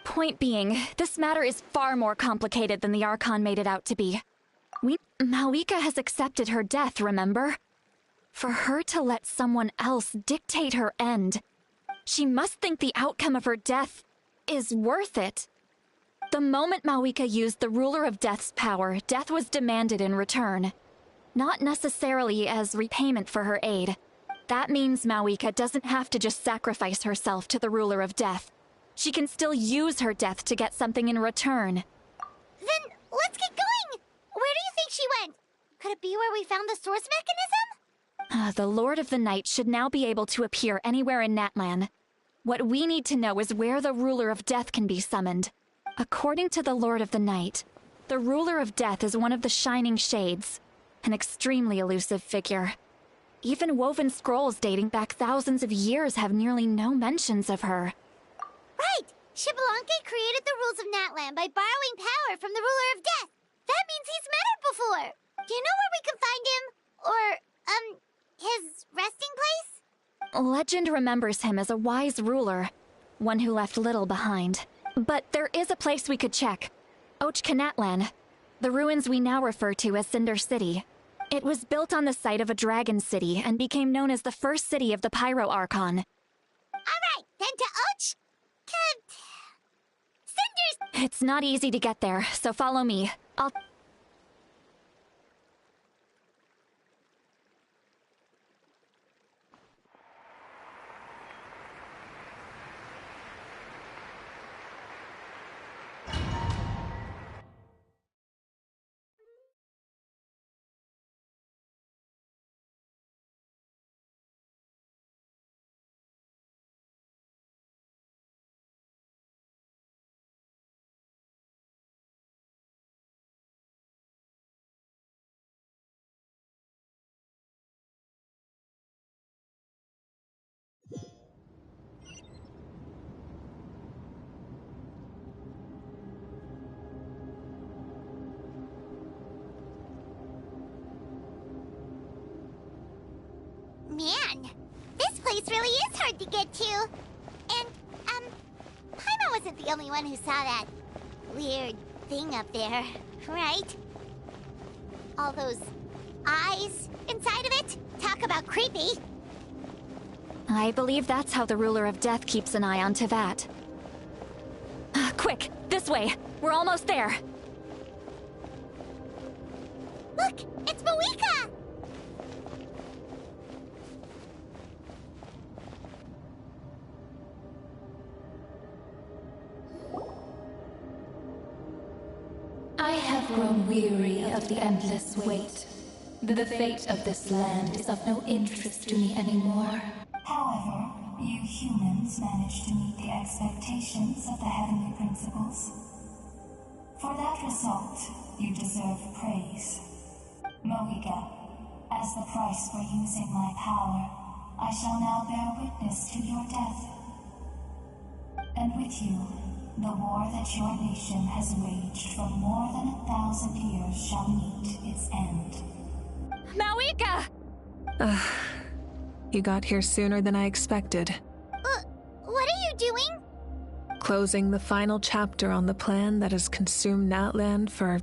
Point being, this matter is far more complicated than the Archon made it out to be. Mawika has accepted her death, remember? For her to let someone else dictate her end, she must think the outcome of her death is worth it. The moment Mawika used the Ruler of Death's power, death was demanded in return. Not necessarily as repayment for her aid. That means Mawika doesn't have to just sacrifice herself to the Ruler of Death. She can still use her death to get something in return. Then, let's get going! Where do you think she went? Could it be where we found the source The Lord of the Night should now be able to appear anywhere in Natlan. What we need to know is where the Ruler of Death can be summoned. According to the Lord of the Night, the Ruler of Death is one of the Shining Shades, an extremely elusive figure. Even woven scrolls dating back thousands of years have nearly no mentions of her. Right! Xbalanque created the rules of Natlan by borrowing power from the Ruler of Death. That means he's met her before. Do you know where we can find him? Or, his resting place? Legend remembers him as a wise ruler, one who left little behind. But there is a place we could check. Natlan, the ruins we now refer to as Cinder City. It was built on the site of a dragon city and became known as the first city of the Pyro Archon. Alright, then to Cinders! It's not easy to get there, so follow me. Man, this place really is hard to get to. And, Paimon wasn't the only one who saw that weird thing up there, right? All those eyes inside of it? Talk about creepy. I believe that's how the Ruler of Death keeps an eye on Teyvat. Quick, this way. We're almost there. Look, it's Moeka! I have grown weary of the endless wait. The fate of this land is of no interest to me anymore. However, you humans managed to meet the expectations of the heavenly principles. For that result, you deserve praise. Moeka, as the price for using my power, I shall now bear witness to your death. And with you, the war that your nation has waged for more than 1,000 years shall meet its end. Moeka! You got here sooner than I expected. What are you doing? Closing the final chapter on the plan that has consumed Natlan for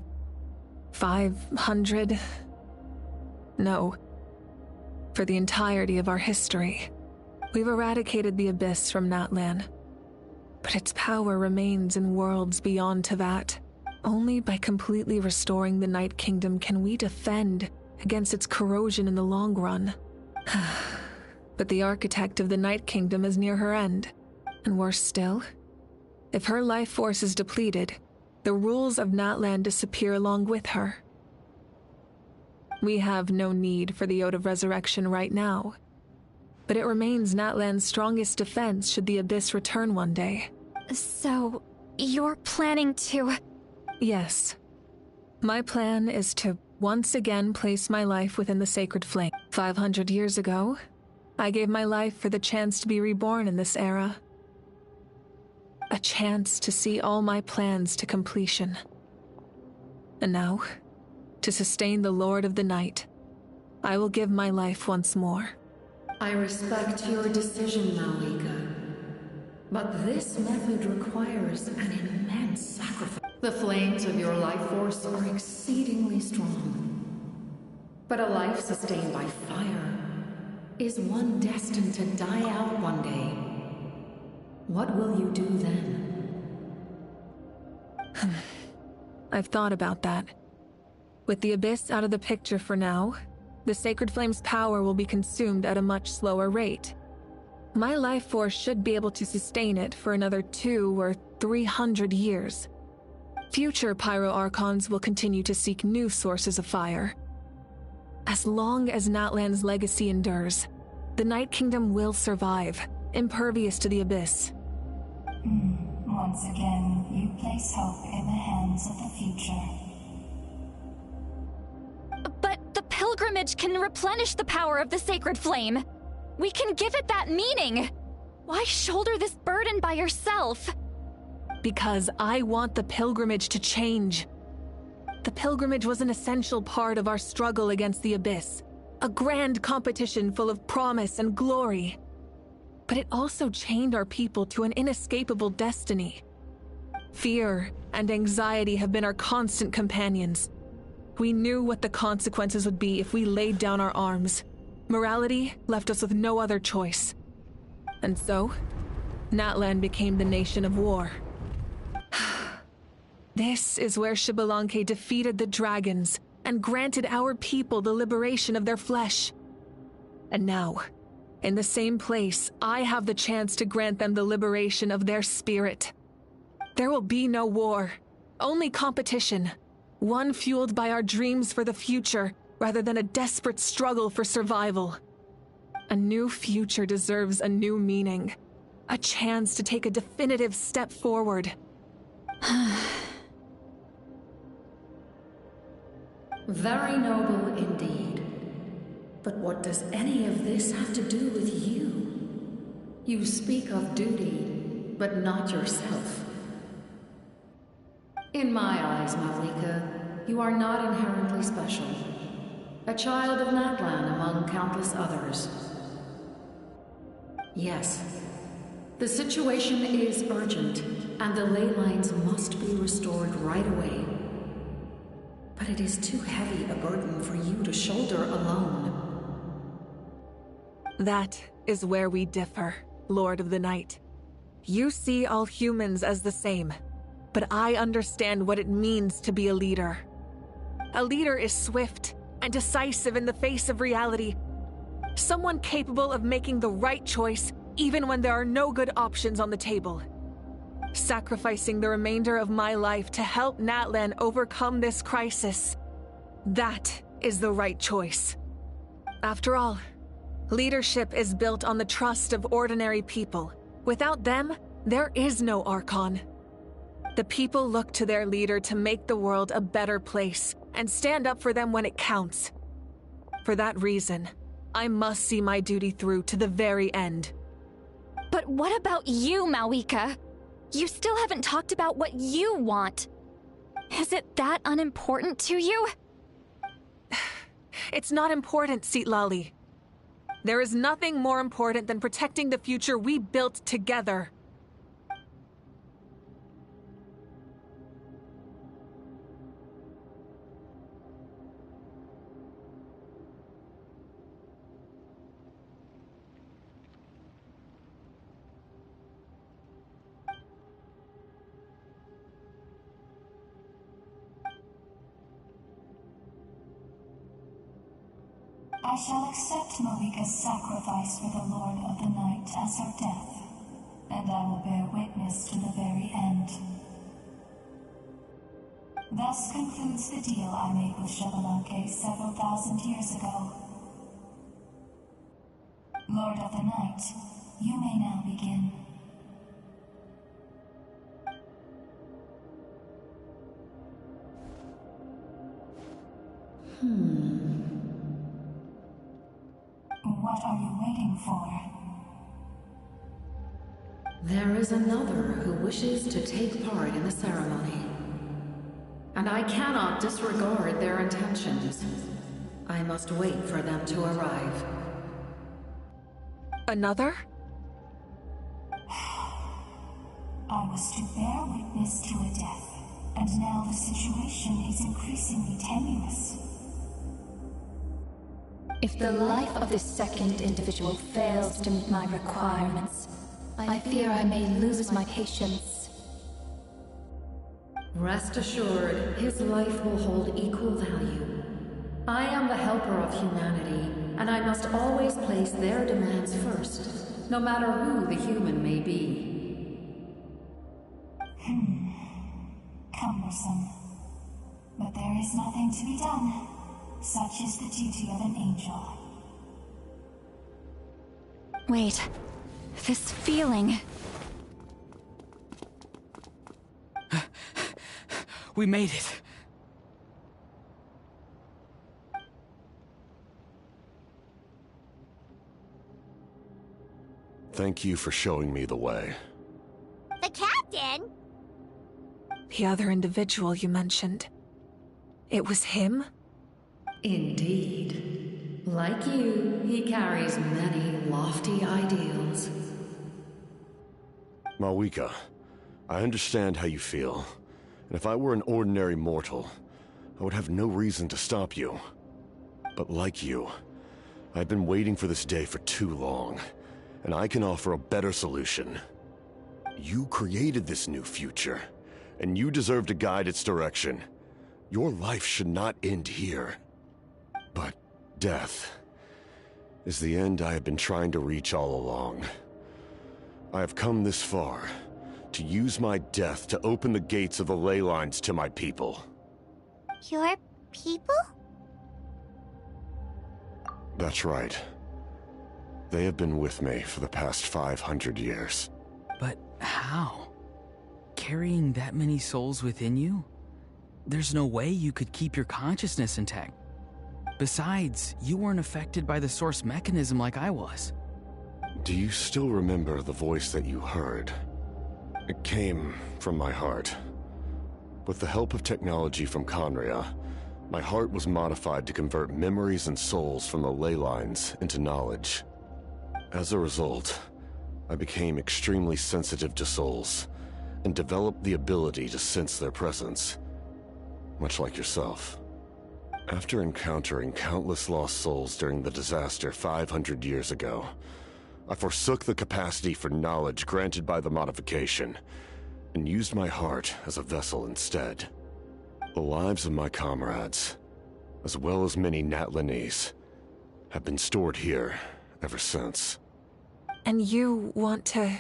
500... No. For the entirety of our history. We've eradicated the Abyss from Natlan. But its power remains in worlds beyond Teyvat. Only by completely restoring the Night Kingdom can we defend against its corrosion in the long run. But the architect of the Night Kingdom is near her end. And worse still, if her life force is depleted, the rules of Natlan disappear along with her. We have no need for the Ode of Resurrection right now, but it remains Natlan's strongest defense should the Abyss return one day. So, you're planning to... Yes. My plan is to once again place my life within the sacred flame. 500 years ago, I gave my life for the chance to be reborn in this era. A chance to see all my plans to completion. And now, to sustain the Lord of the Night, I will give my life once more. I respect your decision, Moeka. But this method requires an immense sacrifice. The flames of your life force are exceedingly strong. But a life sustained by fire is one destined to die out one day. What will you do then? I've thought about that. With the Abyss out of the picture for now, the Sacred Flame's power will be consumed at a much slower rate. My life force should be able to sustain it for another 200 or 300 years. Future Pyro Archons will continue to seek new sources of fire. As long as Natlan's legacy endures, the Night Kingdom will survive, impervious to the Abyss. Once again, you place hope in the hands of the future. But the pilgrimage can replenish the power of the sacred flame. We can give it that meaning. Why shoulder this burden by yourself? Because I want the pilgrimage to change. The pilgrimage was an essential part of our struggle against the Abyss, a grand competition full of promise and glory. But it also chained our people to an inescapable destiny. Fear and anxiety have been our constant companions. We knew what the consequences would be if we laid down our arms. Morality left us with no other choice. And so, Natlan became the nation of war. This is where Xbalanque defeated the dragons and granted our people the liberation of their flesh. And now, in the same place, I have the chance to grant them the liberation of their spirit. There will be no war, only competition, one fueled by our dreams for the future rather than a desperate struggle for survival. A new future deserves a new meaning, a chance to take a definitive step forward. Very noble indeed. But what does any of this have to do with you? You speak of duty, but not yourself. In my eyes, Malika, you are not inherently special. A child of Natlan among countless others. Yes, the situation is urgent, and the ley lines must be restored right away. But it is too heavy a burden for you to shoulder alone. That is where we differ, Lord of the Night. You see all humans as the same, but I understand what it means to be a leader. A leader is swift and decisive in the face of reality. Someone capable of making the right choice even when there are no good options on the table. Sacrificing the remainder of my life to help Natlan overcome this crisis. That is the right choice. After all, leadership is built on the trust of ordinary people. Without them, there is no Archon. The people look to their leader to make the world a better place and stand up for them when it counts. For that reason, I must see my duty through to the very end. But what about you, Malika? You still haven't talked about what you want. Is it that unimportant to you? It's not important, Citlali. There is nothing more important than protecting the future we built together. I shall accept Malika's sacrifice for the Lord of the Night as her death, and I will bear witness to the very end. Thus concludes the deal I made with Xbalanque several thousand years ago. Lord of the Night, you may now begin. What are you waiting for? There is another who wishes to take part in the ceremony. And I cannot disregard their intentions. I must wait for them to arrive. Another? I was to bear witness to a death, and now the situation is increasingly tenuous. If the life of this second individual fails to meet my requirements, I fear I may lose my patience. Rest assured, his life will hold equal value. I am the helper of humanity, and I must always place their demands first, no matter who the human may be. Cumbersome. But there is nothing to be done. Such is the duty of an angel. Wait, this feeling. We made it. Thank you for showing me the way. The captain? The other individual you mentioned. It was him? Indeed. Like you, he carries many lofty ideals. Malwika, I understand how you feel. And if I were an ordinary mortal, I would have no reason to stop you. But like you, I've been waiting for this day for too long, and I can offer a better solution. You created this new future, and you deserve to guide its direction. Your life should not end here. But death is the end I have been trying to reach all along. I have come this far to use my death to open the gates of the ley lines to my people. Your people? That's right. They have been with me for the past 500 years. But how? Carrying that many souls within you? There's no way you could keep your consciousness intact. Besides, you weren't affected by the source mechanism like I was. Do you still remember the voice that you heard? It came from my heart. With the help of technology from Khaenri'ah, my heart was modified to convert memories and souls from the ley lines into knowledge. As a result, I became extremely sensitive to souls, and developed the ability to sense their presence, much like yourself. After encountering countless lost souls during the disaster 500 years ago, I forsook the capacity for knowledge granted by the modification, and used my heart as a vessel instead. The lives of my comrades, as well as many Natlanese, have been stored here ever since. And you want to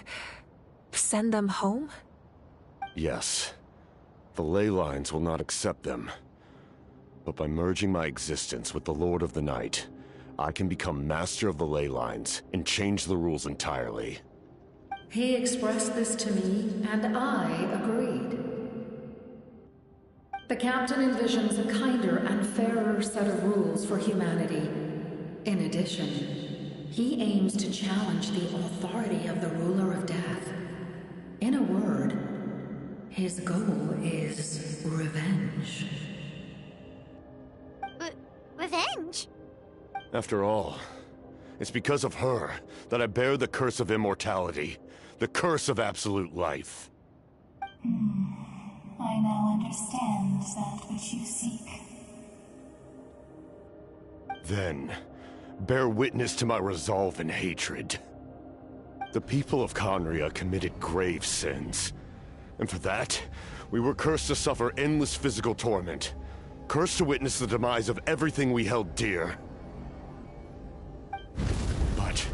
send them home? Yes. The ley lines will not accept them. But by merging my existence with the Lord of the Night, I can become master of the ley lines and change the rules entirely. He expressed this to me, and I agreed. The captain envisions a kinder and fairer set of rules for humanity. In addition, he aims to challenge the authority of the ruler of death. In a word, his goal is revenge. Revenge? After all, it's because of her that I bear the curse of immortality, the curse of absolute life. I now understand that which you seek. Then, bear witness to my resolve and hatred. The people of Khaenri'ah committed grave sins, and for that, we were cursed to suffer endless physical torment, cursed to witness the demise of everything we held dear. But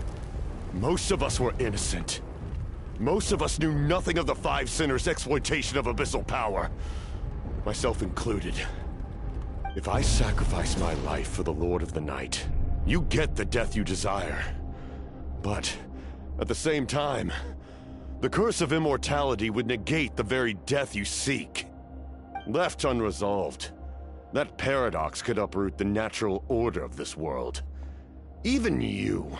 most of us were innocent. Most of us knew nothing of the Five Sinners' exploitation of abyssal power, myself included. If I sacrifice my life for the Lord of the Night, you get the death you desire. But at the same time, the curse of immortality would negate the very death you seek. Left unresolved, that paradox could uproot the natural order of this world. Even you,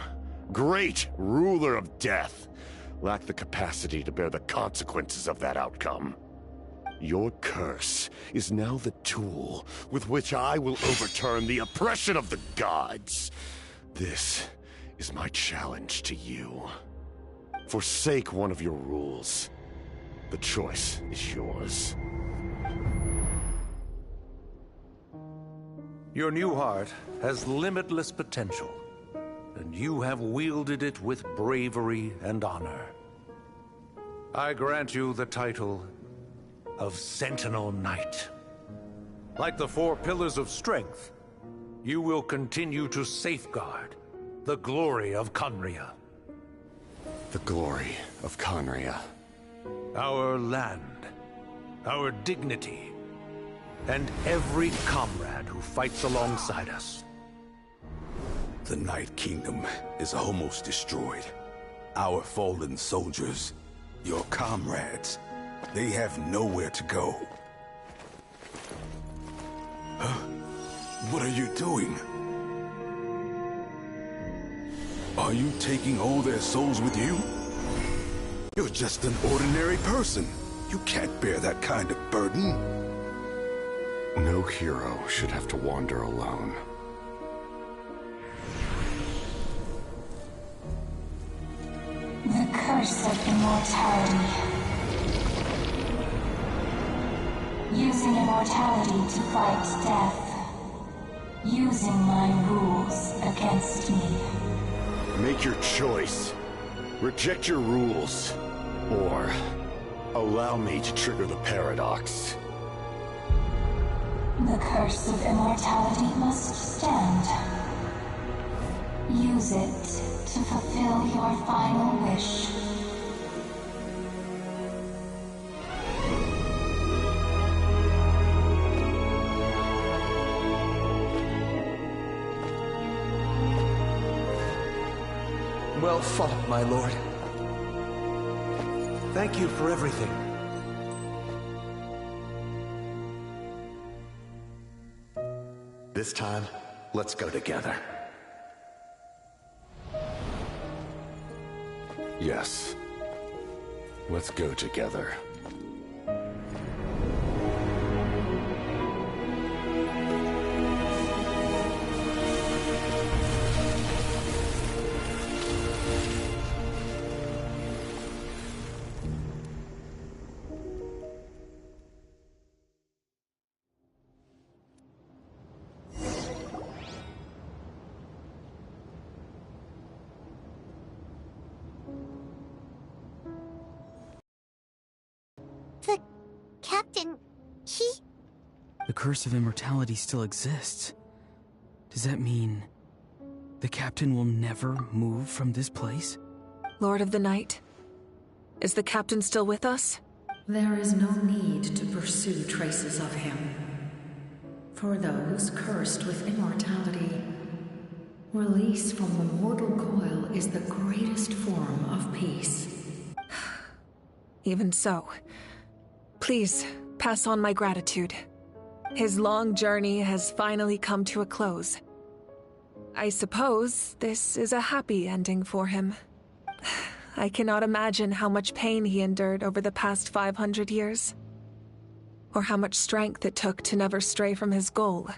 great ruler of death, lack the capacity to bear the consequences of that outcome. Your curse is now the tool with which I will overturn the oppression of the gods. This is my challenge to you. Forsake one of your rules. The choice is yours. Your new heart has limitless potential, and you have wielded it with bravery and honor. I grant you the title of Sentinel Knight. Like the four pillars of strength, you will continue to safeguard the glory of Khaenri'ah. The glory of Khaenri'ah. Our land, our dignity, and every comrade who fights alongside us. The Night Kingdom is almost destroyed. Our fallen soldiers, your comrades, they have nowhere to go. Huh? What are you doing? Are you taking all their souls with you? You're just an ordinary person. You can't bear that kind of burden. No hero should have to wander alone. The curse of immortality. Using immortality to fight death. Using my rules against me. Make your choice. Reject your rules. Or allow me to trigger the paradox. The curse of immortality must stand. Use it to fulfill your final wish. Well fought, my lord. Thank you for everything. This time, let's go together. Yes. Let's go together. The captain, he... The curse of immortality still exists. Does that mean the captain will never move from this place? Lord of the Night, is the captain still with us? There is no need to pursue traces of him. For those cursed with immortality, release from the mortal coil is the greatest form of peace. Even so, please pass on my gratitude. His long journey has finally come to a close. I suppose this is a happy ending for him. I cannot imagine how much pain he endured over the past 500 years. Or how much strength it took to never stray from his goal.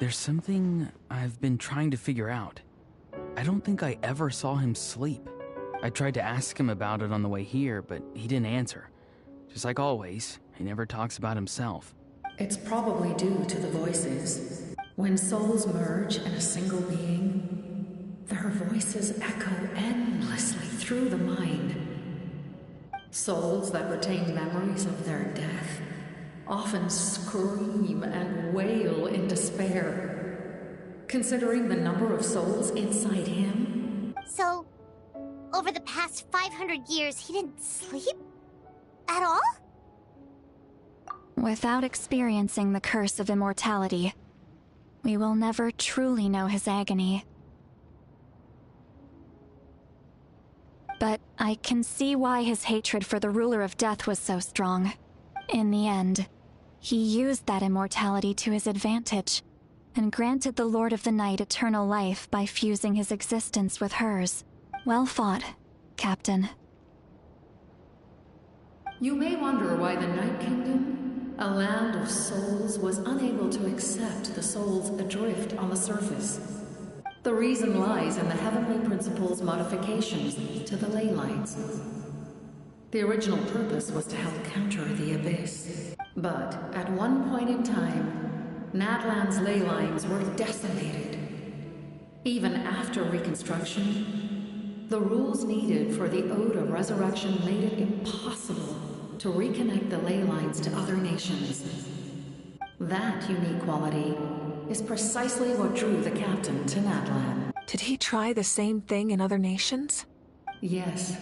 There's something I've been trying to figure out. I don't think I ever saw him sleep. I tried to ask him about it on the way here, but he didn't answer. Just like always, he never talks about himself. It's probably due to the voices. When souls merge in a single being, their voices echo endlessly through the mind. Souls that retain memories of their death often scream and wail in despair. Considering the number of souls inside him... So, over the past 500 years, he didn't sleep? At all? Without experiencing the curse of immortality, we will never truly know his agony. But I can see why his hatred for the ruler of death was so strong. In the end, he used that immortality to his advantage, and granted the Lord of the Night eternal life by fusing his existence with hers. Well fought, Captain. You may wonder why the Night Kingdom, a land of souls, was unable to accept the souls adrift on the surface. The reason lies in the Heavenly Principle's modifications to the ley lines. The original purpose was to help counter the Abyss. But at one point in time, Natlan's ley lines were decimated. Even after reconstruction, the rules needed for the Ode of Resurrection made it impossible to reconnect the ley lines to other nations. That unique quality is precisely what drew the captain to Natlan. Did he try the same thing in other nations? Yes.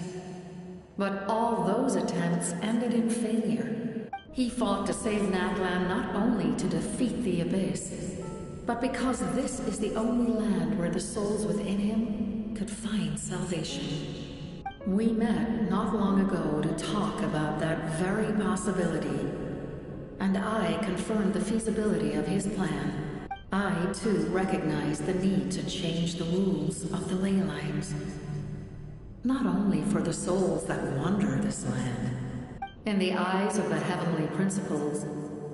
But all those attempts ended in failure. He fought to save Natlan not only to defeat the Abyss, but because this is the only land where the souls within him could find salvation. We met not long ago to talk about that very possibility, and I confirmed the feasibility of his plan. I, too, recognized the need to change the rules of the ley lines. Not only for the souls that wander this land. In the eyes of the heavenly principles,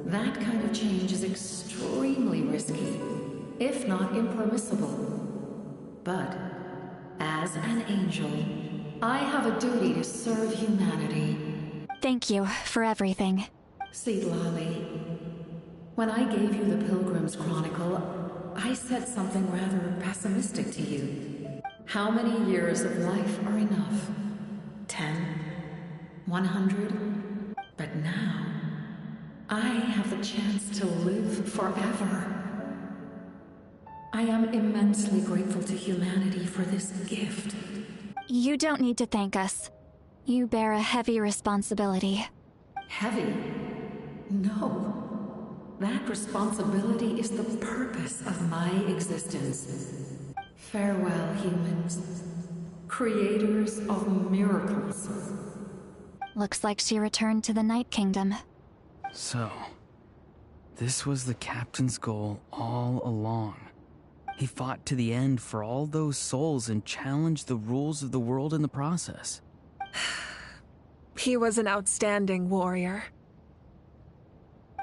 that kind of change is extremely risky, if not impermissible. But, as an angel, I have a duty to serve humanity. Thank you for everything. Seedlali, when I gave you the Pilgrim's Chronicle, I said something rather pessimistic to you. How many years of life are enough? 10? 100? But now, I have the chance to live forever. I am immensely grateful to humanity for this gift. You don't need to thank us. You bear a heavy responsibility. Heavy? No. That responsibility is the purpose of my existence. Farewell, humans. Creators of miracles. Looks like she returned to the Night Kingdom. So, this was the captain's goal all along. He fought to the end for all those souls and challenged the rules of the world in the process. He was an outstanding warrior.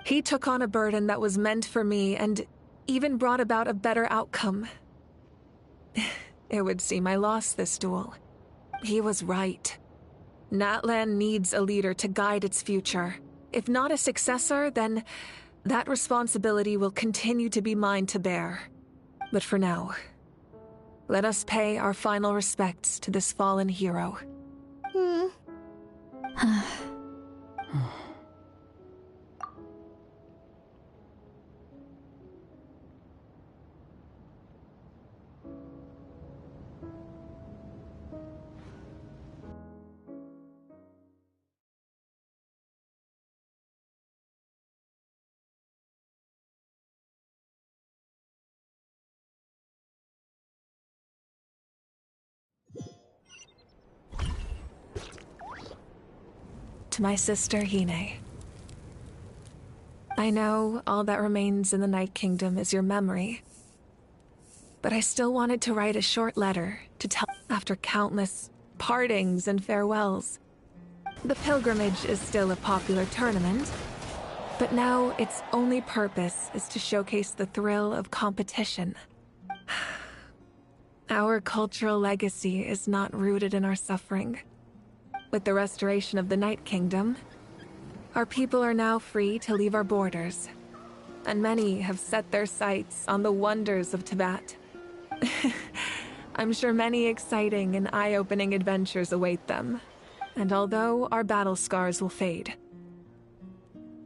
He took on a burden that was meant for me and even brought about a better outcome. It would seem I lost this duel. He was right. Natlan needs a leader to guide its future. If not a successor, then that responsibility will continue to be mine to bear. But for now, let us pay our final respects to this fallen hero. To my sister, Hine. I know all that remains in the Night Kingdom is your memory, but I still wanted to write a short letter to tell after countless partings and farewells. The pilgrimage is still a popular tournament, but now its only purpose is to showcase the thrill of competition. Our cultural legacy is not rooted in our suffering. With the restoration of the Night Kingdom, our people are now free to leave our borders, and many have set their sights on the wonders of Tibet. I'm sure many exciting and eye-opening adventures await them, and although our battle scars will fade,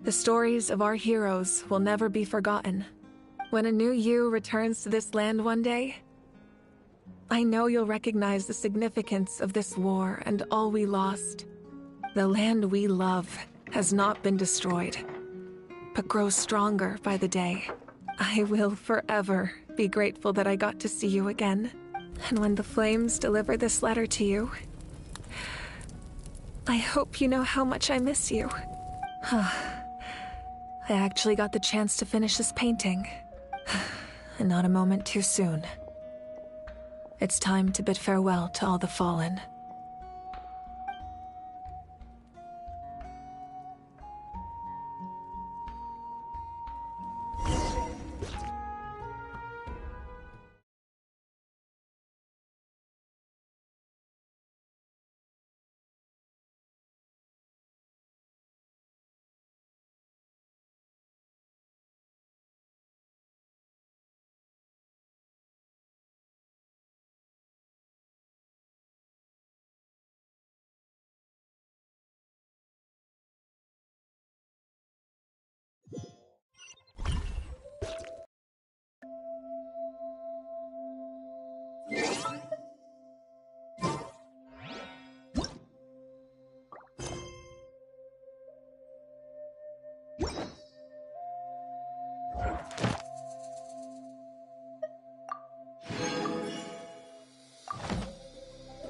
the stories of our heroes will never be forgotten. When a new you returns to this land one day, I know you'll recognize the significance of this war and all we lost. The land we love has not been destroyed, but grows stronger by the day. I will forever be grateful that I got to see you again. And when the flames deliver this letter to you, I hope you know how much I miss you. I actually got the chance to finish this painting, and not a moment too soon. It's time to bid farewell to all the fallen.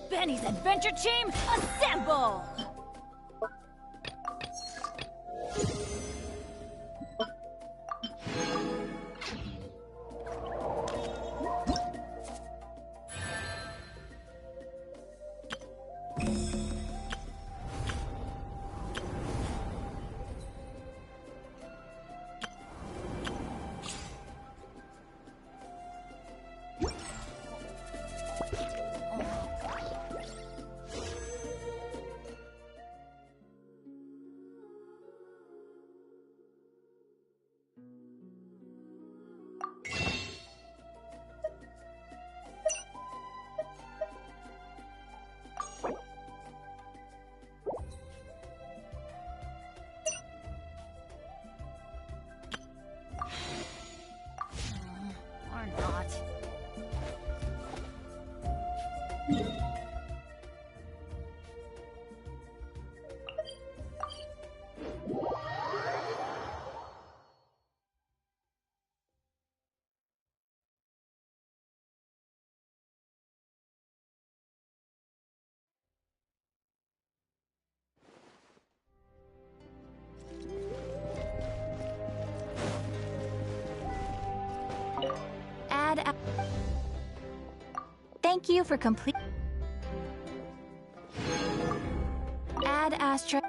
Benny's adventure team, assemble! Thank you for complete. Add asterisk.